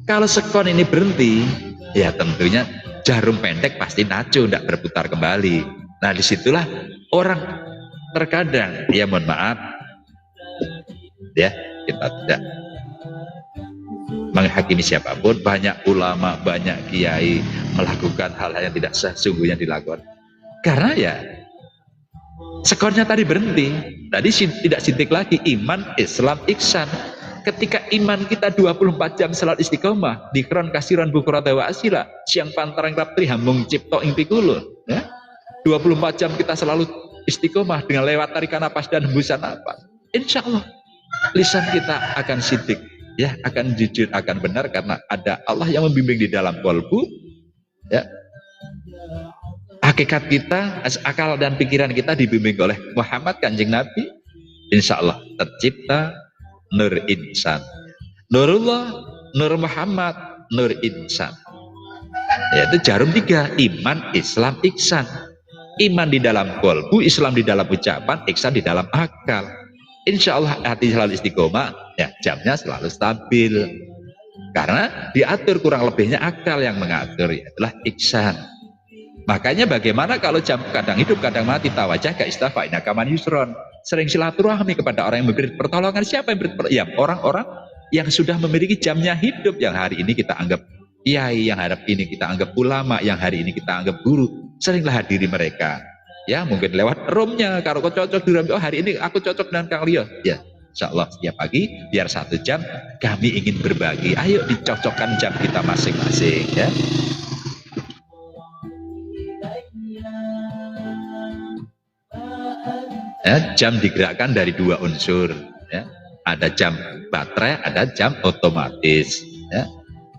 Kalau sekon ini berhenti, ya tentunya jarum pendek pasti naco, tidak berputar kembali. Nah, disitulah orang terkadang, ya mohon maaf, ya kita tidak menghakimi siapapun. Banyak ulama, banyak kiai melakukan hal-hal yang tidak sesungguhnya dilakukan. Karena ya sekonnya tadi berhenti, tadi tidak sintik lagi iman, Islam, ihsan. Ketika iman kita 24 jam salat istiqomah, dikron kasiran bukurata wa asila, siang pantarang raptri hambung cipto ing pikulun, ya. 24 jam kita selalu istiqomah dengan lewat tarikan napas dan hembusan napas. Insya Allah lisan kita akan sidik, ya, akan jujur, akan benar, karena ada Allah yang membimbing di dalam kolbu, ya. Hakikat kita, akal dan pikiran kita dibimbing oleh Muhammad Kanjeng Nabi. Insya Allah tercipta nur insan, nurullah, nur Muhammad, nur insan. Yaitu jarum 3, iman, Islam, ihsan. Iman di dalam kolbu, Islam di dalam ucapan, ihsan di dalam akal. Insya Allah hati selalu istiqomah, ya, jamnya selalu stabil. Karena diatur, kurang lebihnya akal yang mengatur, yaitulah ihsan. Makanya bagaimana kalau jam kadang hidup kadang mati, tawajah ke istafa inakaman yusron, sering silaturahmi kepada orang yang memberi pertolongan. Siapa yang beri pertolongan? Ya, orang-orang yang sudah memiliki jamnya hidup, yang hari ini kita anggap kiai, yang hari ini kita anggap ulama, yang hari ini kita anggap guru. Seringlah hadiri mereka, ya, mungkin lewat roomnya. Kalau kau cocok di room, oh hari ini aku cocok dengan Kang Leo, ya, insya Allah setiap pagi biar 1 jam kami ingin berbagi. Ayo dicocokkan jam kita masing-masing, ya. Ya, jam digerakkan dari 2 unsur, ya. Ada jam baterai, ada jam otomatis, ya.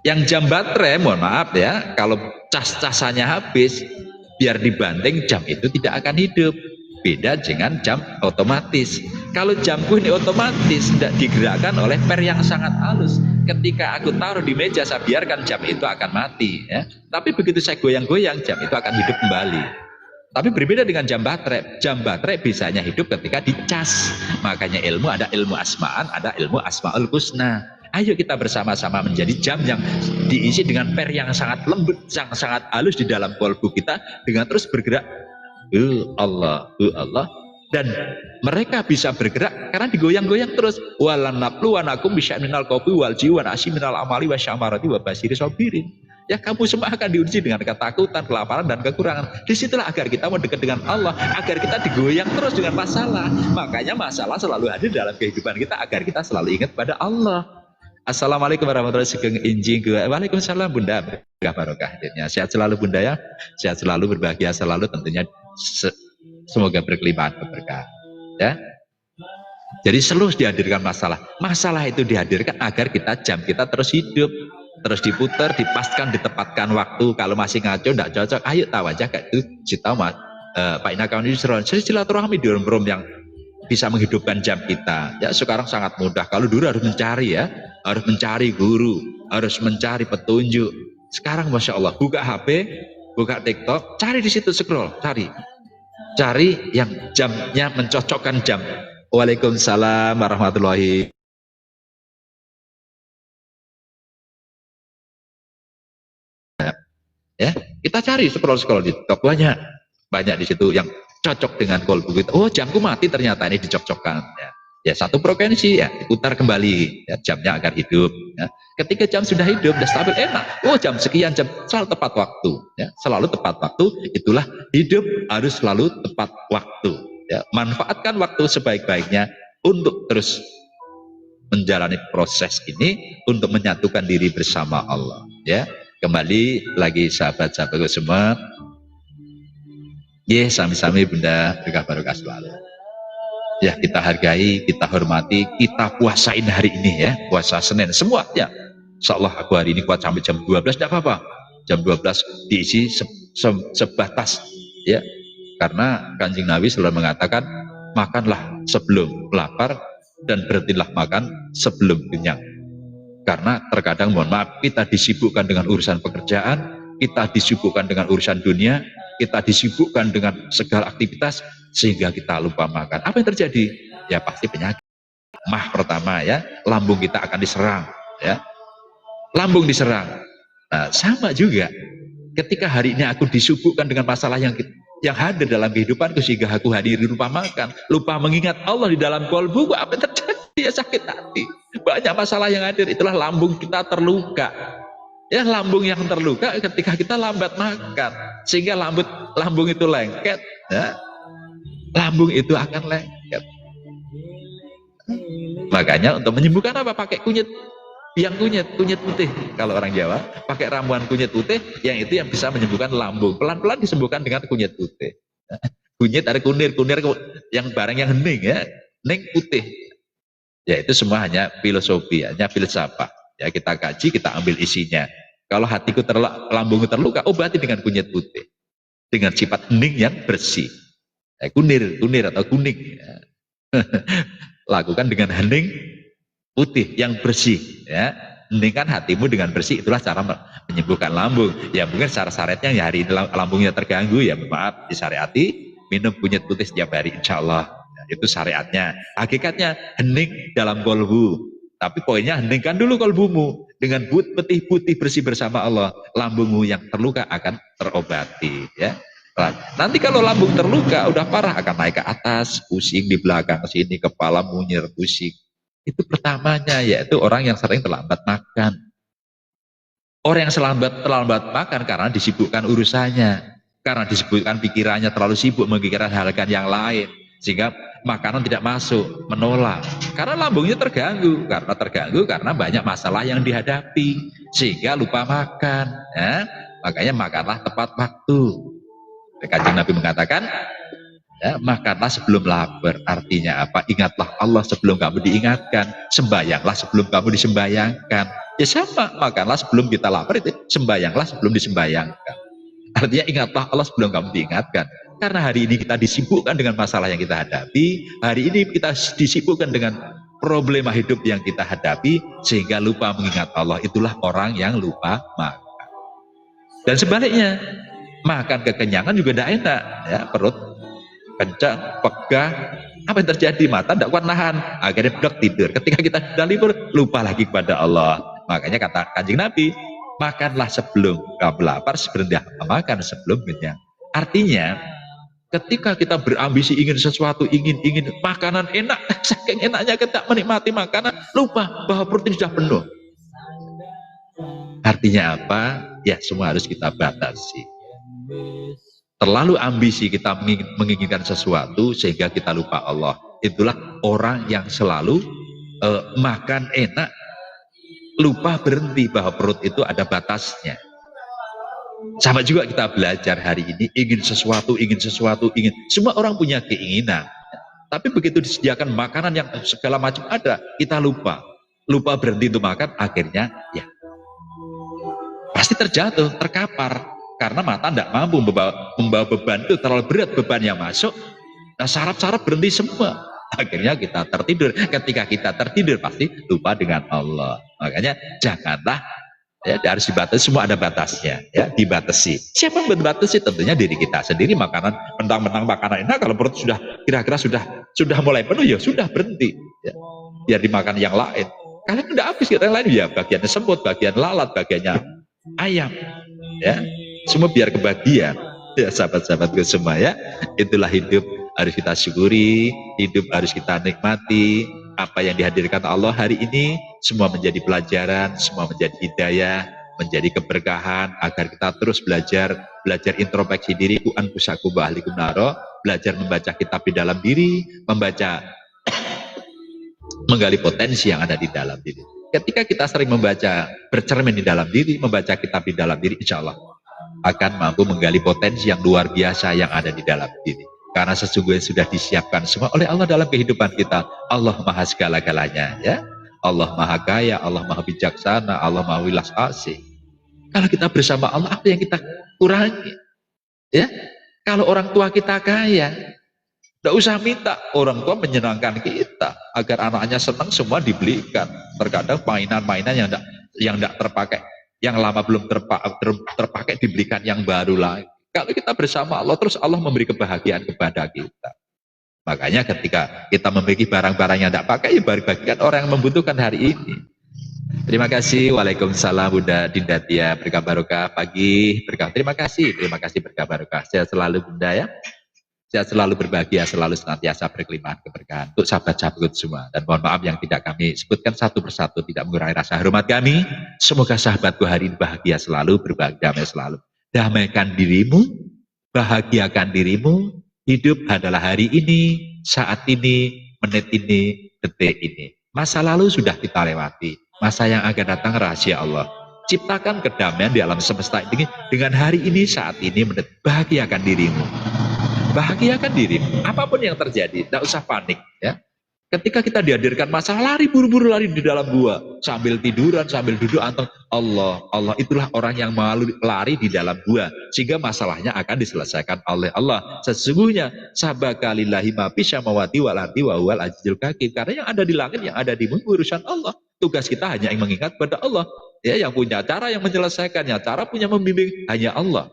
Yang jam baterai, mohon maaf ya, kalau cas-casannya habis, biar dibanting jam itu tidak akan hidup. Beda dengan jam otomatis. Kalau jamku ini otomatis, tidak digerakkan oleh per yang sangat halus. Ketika aku taruh di meja, saya biarkan jam itu akan mati, ya. Tapi begitu saya goyang-goyang, jam itu akan hidup kembali. Tapi berbeda dengan jam baterai. Jam baterai bisanya hidup ketika dicas. Makanya ilmu ada ilmu asma'an, ada ilmu asma'ul husna. Ayo kita bersama-sama menjadi jam yang diisi dengan per yang sangat lembut, yang sangat halus di dalam kolbu kita, dengan terus bergerak. Allah, Allah. Dan mereka bisa bergerak karena digoyang-goyang terus. Walan nablu wanakum bisya'in minal qawbi wal jiwa nasi minal amali wa syamarati wa basiri sobirin. Ya, kamu semua akan diuji dengan ketakutan, kelaparan, dan kekurangan. Disitulah agar kita mau dekat dengan Allah, agar kita digoyang terus dengan masalah. Makanya masalah selalu hadir dalam kehidupan kita, agar kita selalu ingat pada Allah. Assalamualaikum warahmatullahi wabarakatuh. Waalaikumsalam Bunda, berkah barokah. Sehat selalu Bunda ya, sehat selalu, berbahagia selalu, tentunya semoga berkelimpahan berkah. Ya. Jadi selalu dihadirkan masalah. Masalah itu dihadirkan agar jam kita terus hidup. Terus diputar, dipaskan, ditempatkan waktu. Kalau masih ngaco, tidak cocok, ayo tawajah kayak itu. Cita mas, Pak Inakawan Yusron, silaturahmi di room yang bisa menghidupkan jam kita. Ya, sekarang sangat mudah. Kalau dulu harus mencari, ya, harus mencari guru, harus mencari petunjuk. Sekarang masya Allah, buka HP, buka TikTok, cari di situ, scroll, cari yang jamnya mencocokkan jam. Waalaikumsalam warahmatullahi. Ya, kita cari scroll di TikTok, banyak di situ yang cocok dengan kolbu kita. Oh, jamku mati, ternyata ini dicocokkan. Ya, satu frekuensi, ya, diputar kembali, ya, jamnya agar hidup. Ya. Ketika jam sudah hidup, sudah stabil, enak. Oh, jam sekian, jam selalu tepat waktu. Ya, selalu tepat waktu. Itulah hidup harus selalu tepat waktu. Ya, manfaatkan waktu sebaik-baiknya untuk terus menjalani proses ini untuk menyatukan diri bersama Allah. Ya. Kembali lagi sahabat-sahabatku semua, sami-sami Bunda berkah barokah selalu. Ya, kita hargai, kita hormati, kita puasain hari ini ya, puasa Senin semua ya. Insyaallah aku hari ini kuat sampai jam 12, tidak apa-apa. jam 12 diisi sebatas, ya. Karena Kanjeng Nabi selalu mengatakan, makanlah sebelum lapar dan berhentilah makan sebelum kenyang. Karena terkadang, mohon maaf, kita disibukkan dengan urusan pekerjaan, kita disibukkan dengan urusan dunia, kita disibukkan dengan segala aktivitas, sehingga kita lupa makan. Apa yang terjadi? Ya pasti penyakit. Mah pertama, ya, lambung kita akan diserang, ya. Lambung diserang. Nah, sama juga. Ketika hari ini aku disibukkan dengan masalah yang hadir dalam kehidupanku, sehingga aku hadiri lupa makan, lupa mengingat Allah di dalam kolbu, apa yang terjadi? Ya sakit hati. Banyak masalah yang hadir, itulah lambung kita terluka. Ya, lambung yang terluka ketika kita lambat makan, sehingga lambung itu lengket, ya. Lambung itu akan lengket. Makanya untuk menyembuhkan apa? Pakai kunyit. Yang kunyit putih. Kalau orang Jawa pakai ramuan kunyit putih, yang itu yang bisa menyembuhkan lambung. Pelan-pelan disembuhkan dengan kunyit putih. Kunyit ada kunir yang barang yang hening, ya, hening putih. Ya itu semua hanya filosofi, hanya filsafat. Ya kita kaji, kita ambil isinya. Kalau hatiku lambungku terluka, obati dengan kunyit putih. Dengan sifat hening yang bersih. Ya, kunir atau kuning. Ya. Lakukan dengan hening putih yang bersih, ya. Heningkan hatimu dengan bersih, itulah cara menyembuhkan lambung. Ya mungkin syarat-syaratnya ya hari ini lambungnya terganggu, ya maaf, disyariati minum kunyit putih setiap hari, insya Allah. Itu syariatnya. Hakikatnya hening dalam kolbu, tapi poinnya heningkan dulu kolbumu dengan putih bersih bersama Allah. Lambungmu yang terluka akan terobati, ya. Nanti kalau lambung terluka udah parah, akan naik ke atas, pusing di belakang sini, kepala munyer, pusing. Itu pertamanya, yaitu orang yang sering terlambat makan. Orang yang terlambat makan karena disibukkan urusannya, karena disibukkan pikirannya, terlalu sibuk memikirkan hal-hal yang lain, sehingga makanan tidak masuk, menolak. Karena lambungnya terganggu, karena banyak masalah yang dihadapi, sehingga lupa makan. Ya. Makanya makanlah tepat waktu. Kanjeng Nabi mengatakan, ya, makanlah sebelum lapar. Artinya apa? Ingatlah Allah sebelum kamu diingatkan, sembayanglah sebelum kamu disembayangkan. Ya sama, makanlah sebelum kita lapar, itu sembayanglah sebelum disembayangkan. Artinya ingatlah Allah sebelum kamu diingatkan. Karena hari ini kita disibukkan dengan masalah yang kita hadapi, hari ini kita disibukkan dengan problema hidup yang kita hadapi, sehingga lupa mengingat Allah. Itulah orang yang lupa makan. Dan sebaliknya, makan kekenyangan juga tidak enak, ya, perut kencang, pegah, apa yang terjadi? Mata tidak kuat nahan, akhirnya blok tidur. Ketika kita sudah libur, lupa lagi kepada Allah. Makanya kata Kanjeng Nabi, makanlah sebelum kamu lapar, sebenarnya makan sebelum kenyang. Artinya, ketika kita berambisi ingin sesuatu, ingin makanan enak, saking enaknya kita menikmati makanan, lupa bahwa perut ini sudah penuh. Artinya apa? Ya semua harus kita batasi. Terlalu ambisi kita menginginkan sesuatu sehingga kita lupa Allah. Itulah orang yang selalu makan enak, lupa berhenti bahwa perut itu ada batasnya. Sama juga kita belajar hari ini, ingin sesuatu, semua orang punya keinginan. Tapi begitu disediakan makanan yang segala macam ada, kita lupa berhenti untuk makan, akhirnya ya pasti terjatuh, terkapar. Karena mata tidak mampu membawa beban itu terlalu berat, beban yang masuk. Nah saraf-saraf berhenti semua. Akhirnya kita tertidur. Ketika kita tertidur pasti lupa dengan Allah. Makanya janganlah, ya, harus dibatasi, semua ada batasnya, ya, dibatasi. Siapa yang membatasi? Tentunya diri kita sendiri. Makanan mentang-mentang makanan enak, kalau perut sudah kira-kira sudah mulai penuh, ya sudah berhenti. Ya. Biar dimakan yang lain. Kalian udah habis, yang lain ya bagiannya semut, bagian lalat, bagiannya ayam, ya. Semua biar kebagian, ya sahabat-sahabatku semua, ya. Itulah hidup, harus kita syukuri, hidup harus kita nikmati. Apa yang dihadirkan Allah hari ini, semua menjadi pelajaran, semua menjadi hidayah, menjadi keberkahan, agar kita terus belajar introspeksi diri, anfusakum wa ahlikum naro, belajar membaca kitab di dalam diri, menggali potensi yang ada di dalam diri. Ketika kita sering membaca, bercermin di dalam diri, membaca kitab di dalam diri, insya Allah akan mampu menggali potensi yang luar biasa yang ada di dalam diri. Karena sesungguhnya sudah disiapkan semua oleh Allah dalam kehidupan kita. Allah maha segala-galanya, ya. Allah maha kaya, Allah maha bijaksana, Allah maha wilas asih. Kalau kita bersama Allah, apa yang kita kurangi? Ya, kalau orang tua kita kaya, tidak usah minta, orang tua menyenangkan kita agar anaknya senang, semua dibelikan. Terkadang mainan-mainan yang tidak terpakai, yang lama belum terpakai dibelikan yang baru lagi. Kalau kita bersama Allah, terus Allah memberi kebahagiaan kepada kita. Makanya ketika kita memiliki barang-barang yang tidak pakai, ya bagikan orang yang membutuhkan hari ini. Terima kasih. Waalaikumsalam Bunda Dinda Tia, berkah barokah pagi, berkah. Terima kasih berkah barokah. Sehat selalu Bunda ya. Sehat selalu, berbahagia selalu, senantiasa berkelimpahan keberkahan untuk sahabat-sahabat semua. Dan mohon maaf yang tidak kami sebutkan satu persatu, tidak mengurangi rasa hormat kami. Semoga sahabatku hari ini bahagia selalu, berbahagia damai selalu. Damaikan dirimu, bahagiakan dirimu. Hidup adalah hari ini, saat ini, menit ini, detik ini. Masa lalu sudah kita lewati. Masa yang akan datang rahasia Allah. Ciptakan kedamaian di alam semesta ini dengan hari ini, saat ini, menit. Bahagiakan dirimu. Bahagiakan dirimu. Apapun yang terjadi, tidak usah panik. Ya. Ketika kita dihadirkan masalah, lari buru-buru lari di dalam gua. Sambil tiduran, sambil duduk, anteng. Allah itulah orang yang malu lari di dalam gua. Sehingga masalahnya akan diselesaikan oleh Allah. Sesungguhnya, sabakalillahi ma fis samawati wal ardi wa huwal azizul hakim. Karena yang ada di langit, yang ada di bumi, urusan Allah. Tugas kita hanya yang mengingat pada Allah. Ya, yang punya cara yang menyelesaikannya, cara punya membimbing hanya Allah.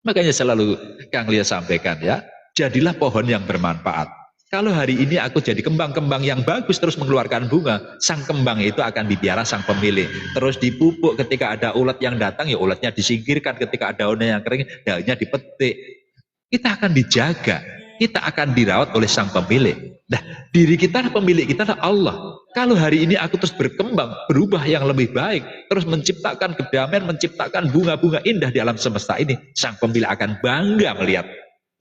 Makanya selalu Kang Lia sampaikan ya, jadilah pohon yang bermanfaat. Kalau hari ini aku jadi kembang-kembang yang bagus terus mengeluarkan bunga, sang kembang itu akan dipiara sang pemilik. Terus dipupuk ketika ada ulat yang datang, ya ulatnya disingkirkan. Ketika ada daunnya yang kering, daunnya dipetik. Kita akan dijaga, kita akan dirawat oleh sang pemilik. Nah, diri kita, pemilik kita adalah Allah. Kalau hari ini aku terus berkembang, berubah yang lebih baik, terus menciptakan kedamaian, menciptakan bunga-bunga indah di alam semesta ini, sang pemilik akan bangga melihat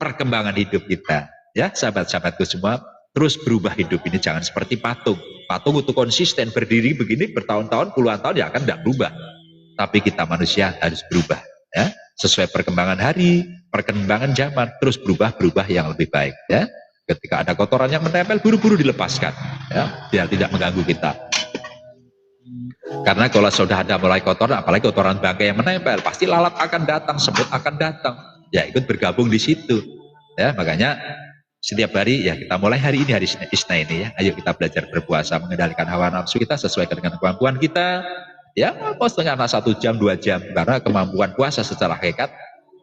perkembangan hidup kita. Ya, sahabat-sahabatku semua, terus berubah hidup ini, jangan seperti patung. Patung itu konsisten berdiri begini bertahun-tahun, puluhan tahun, ya akan tidak berubah. Tapi kita manusia harus berubah, ya, sesuai perkembangan hari, perkembangan zaman, terus berubah yang lebih baik. Ya. Ketika ada kotoran yang menempel, buru-buru dilepaskan, ya, biar tidak mengganggu kita. Karena kalau sudah ada mulai kotoran, apalagi kotoran bangkai yang menempel, pasti lalat akan datang, semut akan datang, ya ikut bergabung di situ. Ya, makanya setiap hari ya kita mulai hari ini, hari Isna ini ya, ayo kita belajar berpuasa, mengendalikan hawa nafsu kita sesuai dengan kemampuan kita. Ya, mau setengah 1 jam, 2 jam, karena kemampuan puasa secara hakikat,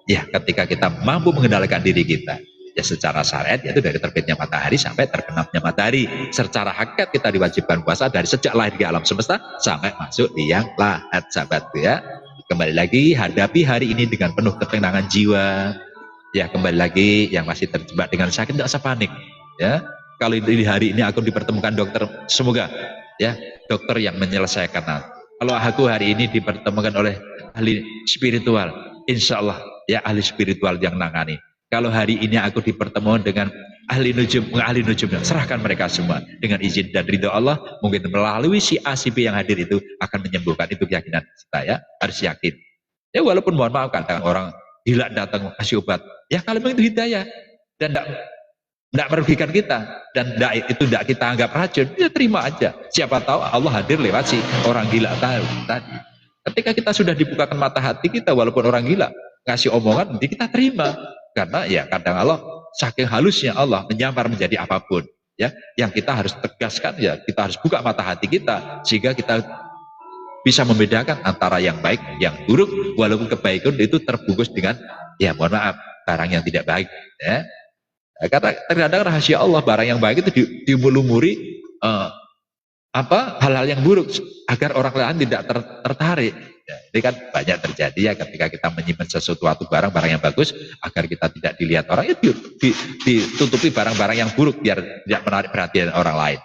ya ketika kita mampu mengendalikan diri kita. Ya secara syariat yaitu dari terbitnya matahari sampai terbenamnya matahari. Secara hakikat kita diwajibkan puasa dari sejak lahir di alam semesta sampai masuk di yang lahat, sahabatku ya. Kembali lagi hadapi hari ini dengan penuh ketenangan jiwa. Ya kembali lagi yang masih terjebak dengan sakit tidak usah panik. Ya kalau di hari ini aku dipertemukan dokter, semoga ya dokter yang menyelesaikan. Kalau aku hari ini dipertemukan oleh ahli spiritual, insya Allah ya ahli spiritual yang nangani. Kalau hari ini aku dipertemukan dengan ahli nujum, serahkan mereka semua dengan izin dan ridho Allah. Mungkin melalui si A, si B yang hadir itu akan menyembuhkan, itu keyakinan kita ya, harus yakin. Ya walaupun mohon maaf kadang orang gila datang kasih obat, ya kalau memang itu hidayah dan tidak merugikan kita dan itu tidak kita anggap racun, ya terima aja. Siapa tahu Allah hadir lewat si orang gila tahu tadi. Ketika kita sudah dibukakan mata hati kita, walaupun orang gila kasih omongan, nanti kita terima. Karena ya kadang Allah saking halusnya Allah menyamar menjadi apapun ya, yang kita harus tegaskan ya, kita harus buka mata hati kita sehingga kita bisa membedakan antara yang baik yang buruk, walaupun kebaikan itu terbungkus dengan ya mohon maaf barang yang tidak baik ya. Karena terkadang rahasia Allah barang yang baik itu dimulumuri hal-hal yang buruk agar orang lain tidak tertarik. Ya, ini kan banyak terjadi ya ketika kita menyimpan sesuatu barang yang bagus agar kita tidak dilihat orang, itu ditutupi barang-barang yang buruk biar tidak menarik perhatian orang lain.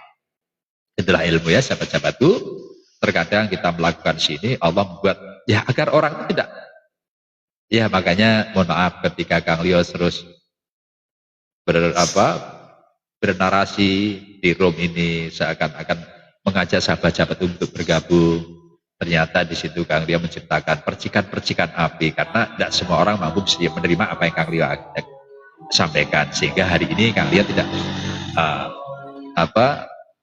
Itulah ilmu ya sahabat-sahabatku. Terkadang kita melakukan sini Allah membuat ya agar orang tidak, ya makanya mohon maaf ketika Kang Leo terus bernarasi di room ini seakan-akan mengajak sahabat-sahabat untuk bergabung. Ternyata di situ Kang Leo menciptakan percikan-percikan api karena tidak semua orang mampu menerima apa yang Kang Leo sampaikan, sehingga hari ini Kang Leo tidak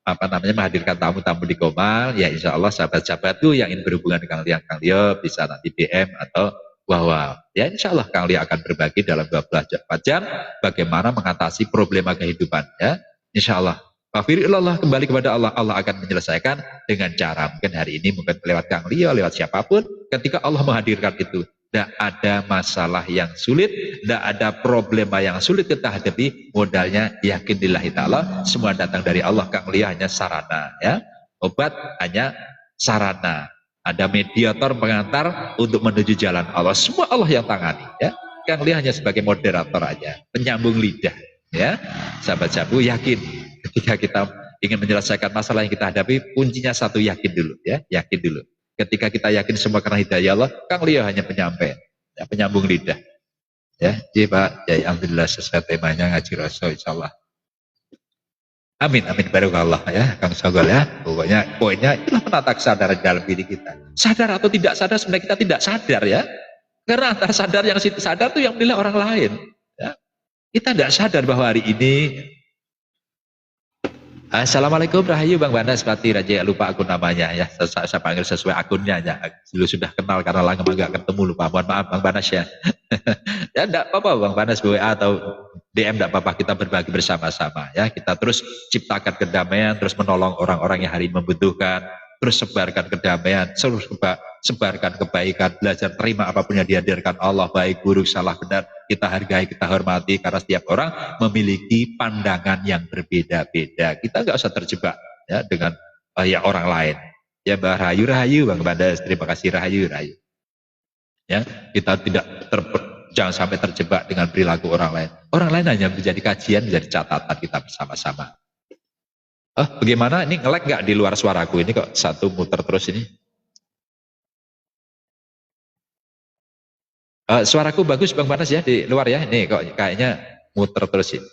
menghadirkan tamu-tamu di Komal, ya insya Allah sahabat-sahabatku yang ingin berhubungan dengan Kang Leo bisa nanti DM atau wow. Ya insya Allah Kang Leo akan berbagi dalam 24 jam bagaimana mengatasi problema kehidupan. Ya insya Allah. Wafirillah, kembali kepada Allah. Allah akan menyelesaikan dengan cara mungkin hari ini, mungkin lewat Kang Leo, lewat siapapun. Ketika Allah menghadirkan itu, tidak ada masalah yang sulit, tidak ada problema yang sulit kita hadapi. Modalnya yakin lillahi ta'ala, semua datang dari Allah. Kang Leo hanya sarana, ya. Obat hanya sarana. Ada mediator pengantar untuk menuju jalan Allah. Semua Allah yang tangani, ya. Kang Leo hanya sebagai moderator aja, penyambung lidah, ya. Sahabat-sahabatku yakin ketika kita ingin menyelesaikan masalah yang kita hadapi, kuncinya satu, yakin dulu, ya. Yakin dulu. Ketika kita yakin semua karena hidayah Allah, Kang Leo hanya penyampaian, ya, penyambung lidah. Ya, jadi Pak, ya alhamdulillah sesuai temanya ngaji Rasul insyaallah. Amin, amin barakallah ya, Kang Sogol ya. Pokoknya poinnya itulah menata kesadaran dalam diri kita. Sadar atau tidak sadar, sebenarnya kita tidak sadar ya. Karena antara sadar yang sadar itu yang menilai orang lain. Ya. Kita tidak sadar bahwa hari ini. Assalamualaikum Rahayu Bang Banas Pati Raja, lupa akun namanya ya, saya panggil sesuai akunnya ya, dulu sudah kenal karena lama nggak ketemu, lupa, mohon maaf Bang Banas ya. Ya enggak apa-apa Bang Banas, WA atau DM enggak apa-apa, kita berbagi bersama-sama ya, kita terus ciptakan kedamaian, terus menolong orang-orang yang hari ini membutuhkan, terus sebarkan kedamaian, terus sebarkan kebaikan, belajar terima apapun yang dihadirkan Allah, baik buruk salah benar, kita hargai, kita hormati, karena setiap orang memiliki pandangan yang berbeda-beda. Kita nggak usah terjebak ya dengan ya orang lain. Ya Mbak Rahayu Bang Bandas, terima kasih Rahayu. Ya, kita jangan sampai terjebak dengan perilaku orang lain. Orang lain hanya menjadi kajian, menjadi catatan kita bersama-sama. Bagaimana ini nge-lag nggak di luar suaraku ini kok satu muter terus ini? Suaraku bagus Bang Panas ya di luar ya, ini kok kayaknya muter terus ini.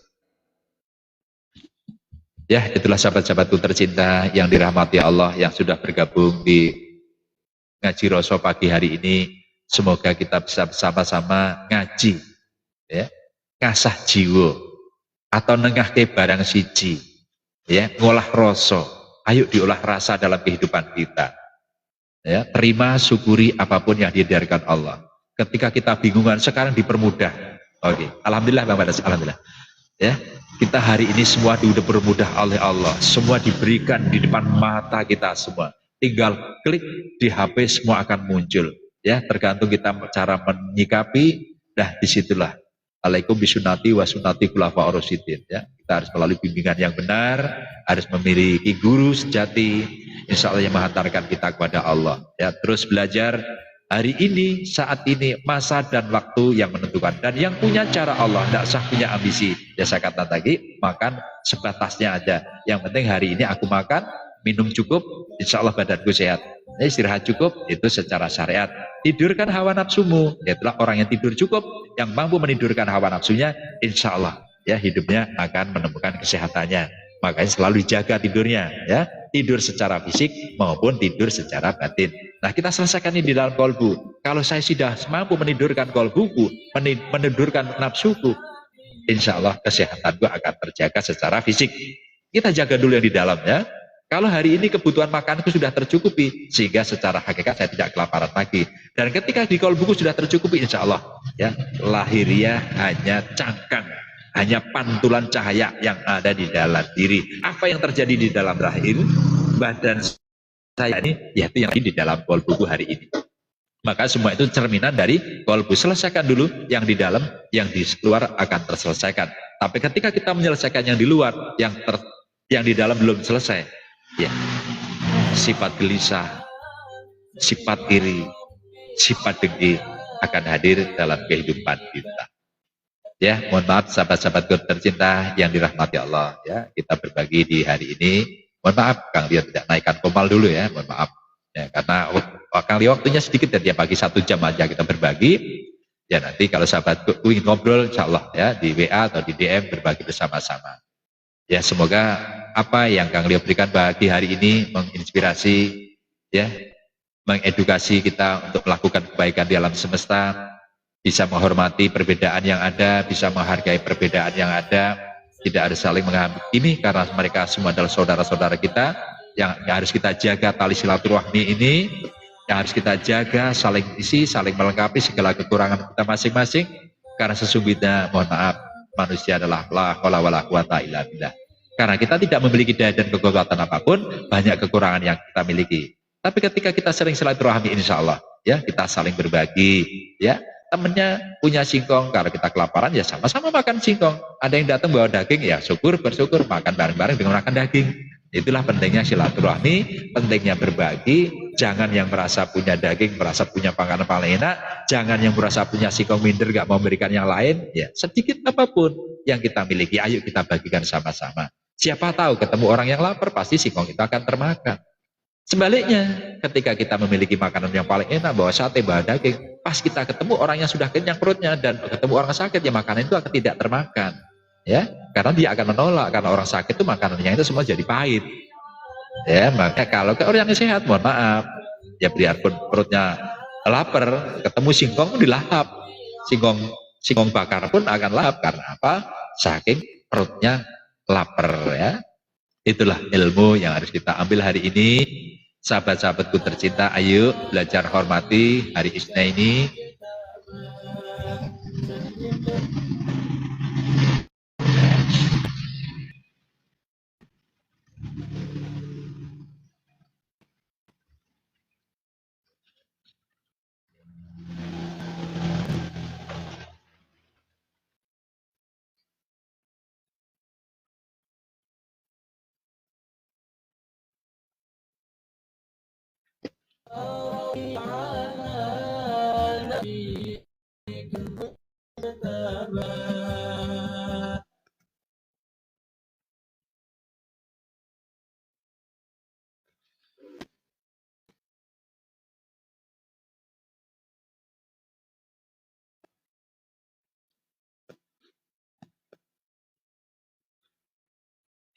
Ya itulah sahabat-sahabatku tercinta yang dirahmati Allah yang sudah bergabung di ngaji Rasul pagi hari ini. Semoga kita bisa bersama-sama ngaji, ya, ngasah jiwa atau nengahke barang siji, ya, ngolah rasa. Ayo diolah rasa dalam kehidupan kita. Ya, terima, syukuri apapun yang dihadirkan Allah. Ketika kita bingungan, sekarang dipermudah. Oke, alhamdulillah Bang Badas, alhamdulillah. Ya, kita hari ini semua dipermudah oleh Allah. Semua diberikan di depan mata kita semua. Tinggal klik di HP semua akan muncul. Ya, tergantung kita cara menyikapi. Nah, disitulah. Alaikum bisunati wa sunati khulafaur rasyidin. Ya, kita harus melalui bimbingan yang benar, harus memiliki guru sejati. Insya Allah yang menghantarkan kita kepada Allah. Ya, terus belajar. Hari ini, saat ini, masa dan waktu yang menentukan. Dan yang punya cara Allah, tidak usah punya ambisi. Ya saya kata tadi, makan sebatasnya aja. Yang penting hari ini aku makan, minum cukup, insya Allah badanku sehat. Istirahat cukup, itu secara syariat. Tidurkan hawa nafsumu. Itulah orang yang tidur cukup, yang mampu menidurkan hawa nafsunya, insya Allah ya hidupnya akan menemukan kesehatannya. Makanya selalu jaga tidurnya, ya. Tidur secara fisik maupun tidur secara batin. Nah, kita selesaikan ini di dalam kolbu. Kalau saya sudah mampu menidurkan kolbuku, menidurkan nafsuku, insya Allah kesehatanku akan terjaga secara fisik. Kita jaga dulu yang di dalamnya. Kalau hari ini kebutuhan makanku sudah tercukupi, sehingga secara hakikat saya tidak kelaparan lagi. Dan ketika di kolbuku sudah tercukupi, insya Allah, ya, lahiriah hanya cangkang. Hanya pantulan cahaya yang ada di dalam diri. Apa yang terjadi di dalam rahim badan saya ini, yaitu yang di dalam kolbuku hari ini. Maka semua itu cerminan dari kolbu. Selesaikan dulu yang di dalam, yang di luar akan terselesaikan. Tapi ketika kita menyelesaikan yang di luar, yang di dalam belum selesai, ya, sifat gelisah, sifat iri, sifat dengki akan hadir dalam kehidupan kita. Ya, mohon maaf sahabat-sahabatku tercinta yang dirahmati Allah, ya, kita berbagi di hari ini. Mohon maaf Kang Leo tidak naikkan komal dulu ya, mohon maaf. Ya, karena Kang Leo waktunya sedikit dan dia bagi 1 jam aja kita berbagi. Ya nanti kalau sahabatku ingin ngobrol, insya Allah ya di WA atau di DM berbagi bersama-sama. Ya semoga apa yang Kang Leo berikan bagi hari ini menginspirasi, ya, mengedukasi kita untuk melakukan kebaikan di alam semesta. Bisa menghormati perbedaan yang ada, bisa menghargai perbedaan yang ada, tidak ada saling menghakimi karena mereka semua adalah saudara-saudara kita yang harus kita jaga tali silaturahmi ini, yang harus kita jaga, saling isi, saling melengkapi segala kekurangan kita masing-masing, karena sesungguhnya mohon maaf manusia adalah la haula wala quwata illa billah. Karena kita tidak memiliki daya dan kekuatan apapun, banyak kekurangan yang kita miliki. Tapi ketika kita sering silaturahmi, insya Allah, ya kita saling berbagi, ya temennya punya singkong, kalau kita kelaparan ya sama-sama makan singkong. Ada yang datang bawa daging, ya syukur, bersyukur, makan bareng-bareng dengan makan daging. Itulah pentingnya silaturahmi, pentingnya berbagi. Jangan yang merasa punya daging, merasa punya panganan paling enak, jangan yang merasa punya singkong minder, gak mau memberikan yang lain. Ya sedikit apapun yang kita miliki, ayo kita bagikan sama-sama. Siapa tahu ketemu orang yang lapar, pasti singkong kita akan termakan. Sebaliknya, ketika kita memiliki makanan yang paling enak, bawa sate, bawa daging, pas kita ketemu orang yang sudah kenyang perutnya dan ketemu orang sakit, ya makanan itu akan tidak termakan. Ya, karena dia akan menolak, karena orang sakit itu makanannya itu semua jadi pahit. Ya, maka kalau ke orang yang sehat, mohon maaf, ya biarpun perutnya lapar, ketemu singkong pun dilahap. Singkong bakar pun akan lahap, karena apa? Saking perutnya lapar, ya. Itulah ilmu yang harus kita ambil hari ini. Sahabat-sahabatku tercinta, ayo belajar hormati hari Isnin ini.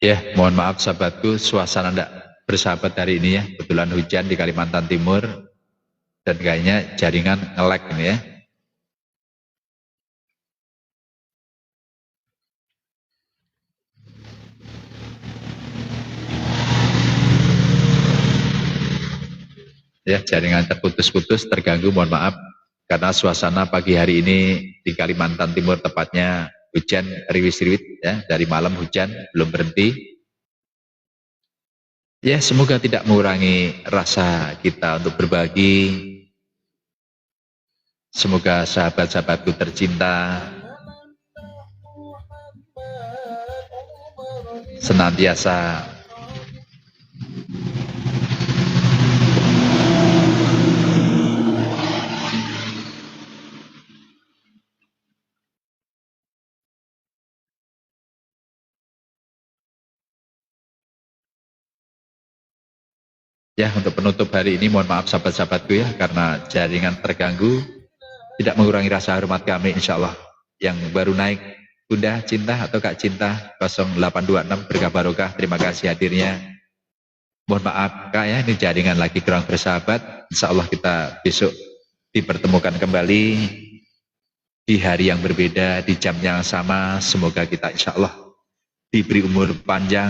Ya, mohon maaf sahabatku, suasana tidak bersahabat hari ini ya. Kebetulan hujan di Kalimantan Timur dan kayaknya jaringan nge-lag ini ya. Ya, jaringan terputus-putus, terganggu, mohon maaf. Karena suasana pagi hari ini di Kalimantan Timur tepatnya hujan riwis-riwis ya, dari malam hujan belum berhenti. Ya, semoga tidak mengurangi rasa kita untuk berbagi. Semoga sahabat-sahabatku tercinta senantiasa ya. Untuk penutup hari ini mohon maaf sahabat-sahabatku ya, karena jaringan terganggu, tidak mengurangi rasa hormat kami insya Allah. Yang baru naik, Bunda Cinta atau Kak Cinta 0826 berkah barokah, terima kasih hadirnya. Mohon maaf Kak ya, ini jaringan lagi kurang bersahabat. Insya Allah kita besok dipertemukan kembali di hari yang berbeda, di jam yang sama. Semoga kita insya Allah diberi umur panjang,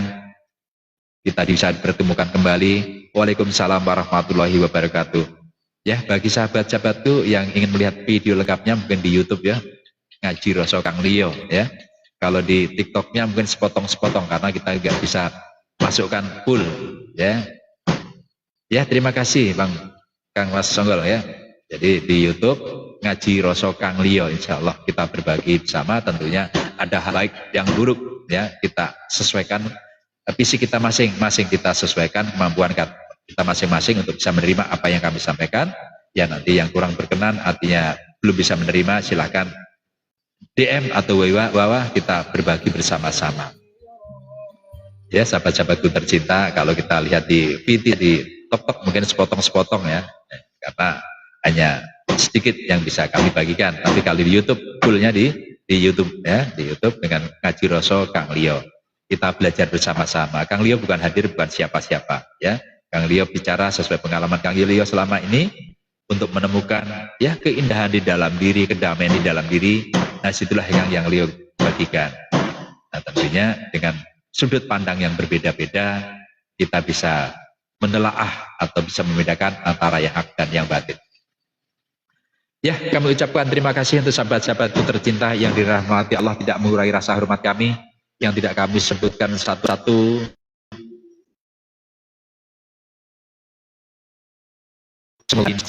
kita bisa dipertemukan kembali. Waalaikumsalam warahmatullahi wabarakatuh. Ya, bagi sahabat-sahabatku yang ingin melihat video lengkapnya mungkin di YouTube ya, Ngaji Rasa Kang Lio ya. Kalau di TikToknya mungkin sepotong-sepotong karena kita nggak bisa masukkan full ya. Ya, terima kasih Bang Kang Mas Songgol ya. Jadi di YouTube Ngaji Rasa Kang Lio, insya Allah kita berbagi bersama. Tentunya ada hal baik yang buruk ya, kita sesuaikan visi kita masing-masing, kita sesuaikan kemampuan kita masing-masing untuk bisa menerima apa yang kami sampaikan. Ya, nanti yang kurang berkenan artinya belum bisa menerima, silahkan DM atau WA, kita berbagi bersama-sama. Ya, sahabat-sahabatku tercinta, kalau kita lihat di video di TikTok mungkin sepotong-sepotong ya, karena hanya sedikit yang bisa kami bagikan. Tapi kalau di YouTube fullnya di YouTube ya, di YouTube dengan Ngaji Rasa Kang Lio. Kita belajar bersama-sama. Kang Lio bukan hadir, bukan siapa-siapa ya. Kang Lio bicara sesuai pengalaman Kang Lio selama ini untuk menemukan ya keindahan di dalam diri, kedamaian di dalam diri. Nah, situlah yang Lio bagikan. Nah, tentunya dengan sudut pandang yang berbeda-beda, kita bisa menelaah atau bisa membedakan antara yang hak dan yang batin. Ya, kami ucapkan terima kasih untuk sahabat-sahabatku tercinta yang dirahmati Allah, tidak mengurangi rasa hormat kami, yang tidak kami sebutkan satu-satu. Semoga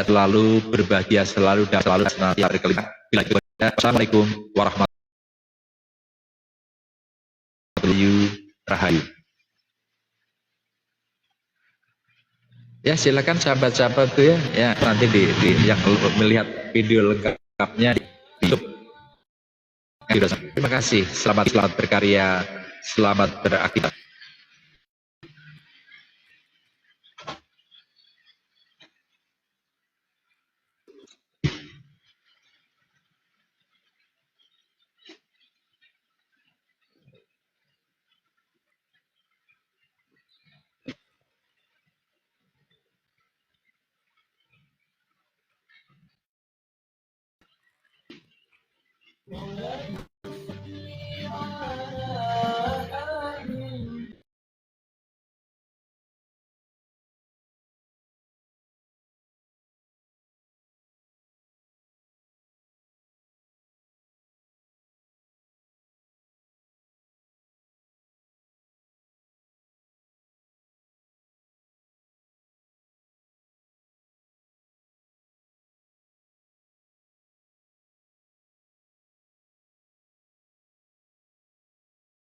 selalu berbahagia, selalu dan selalu senantiasa berkelima. Assalamualaikum warahmatullahi wabarakatuh. Ya, silakan sahabat-sahabat tuh ya nanti yang melihat video lengkapnya di YouTube. Terima kasih, selamat berkarya, selamat beraktivitas.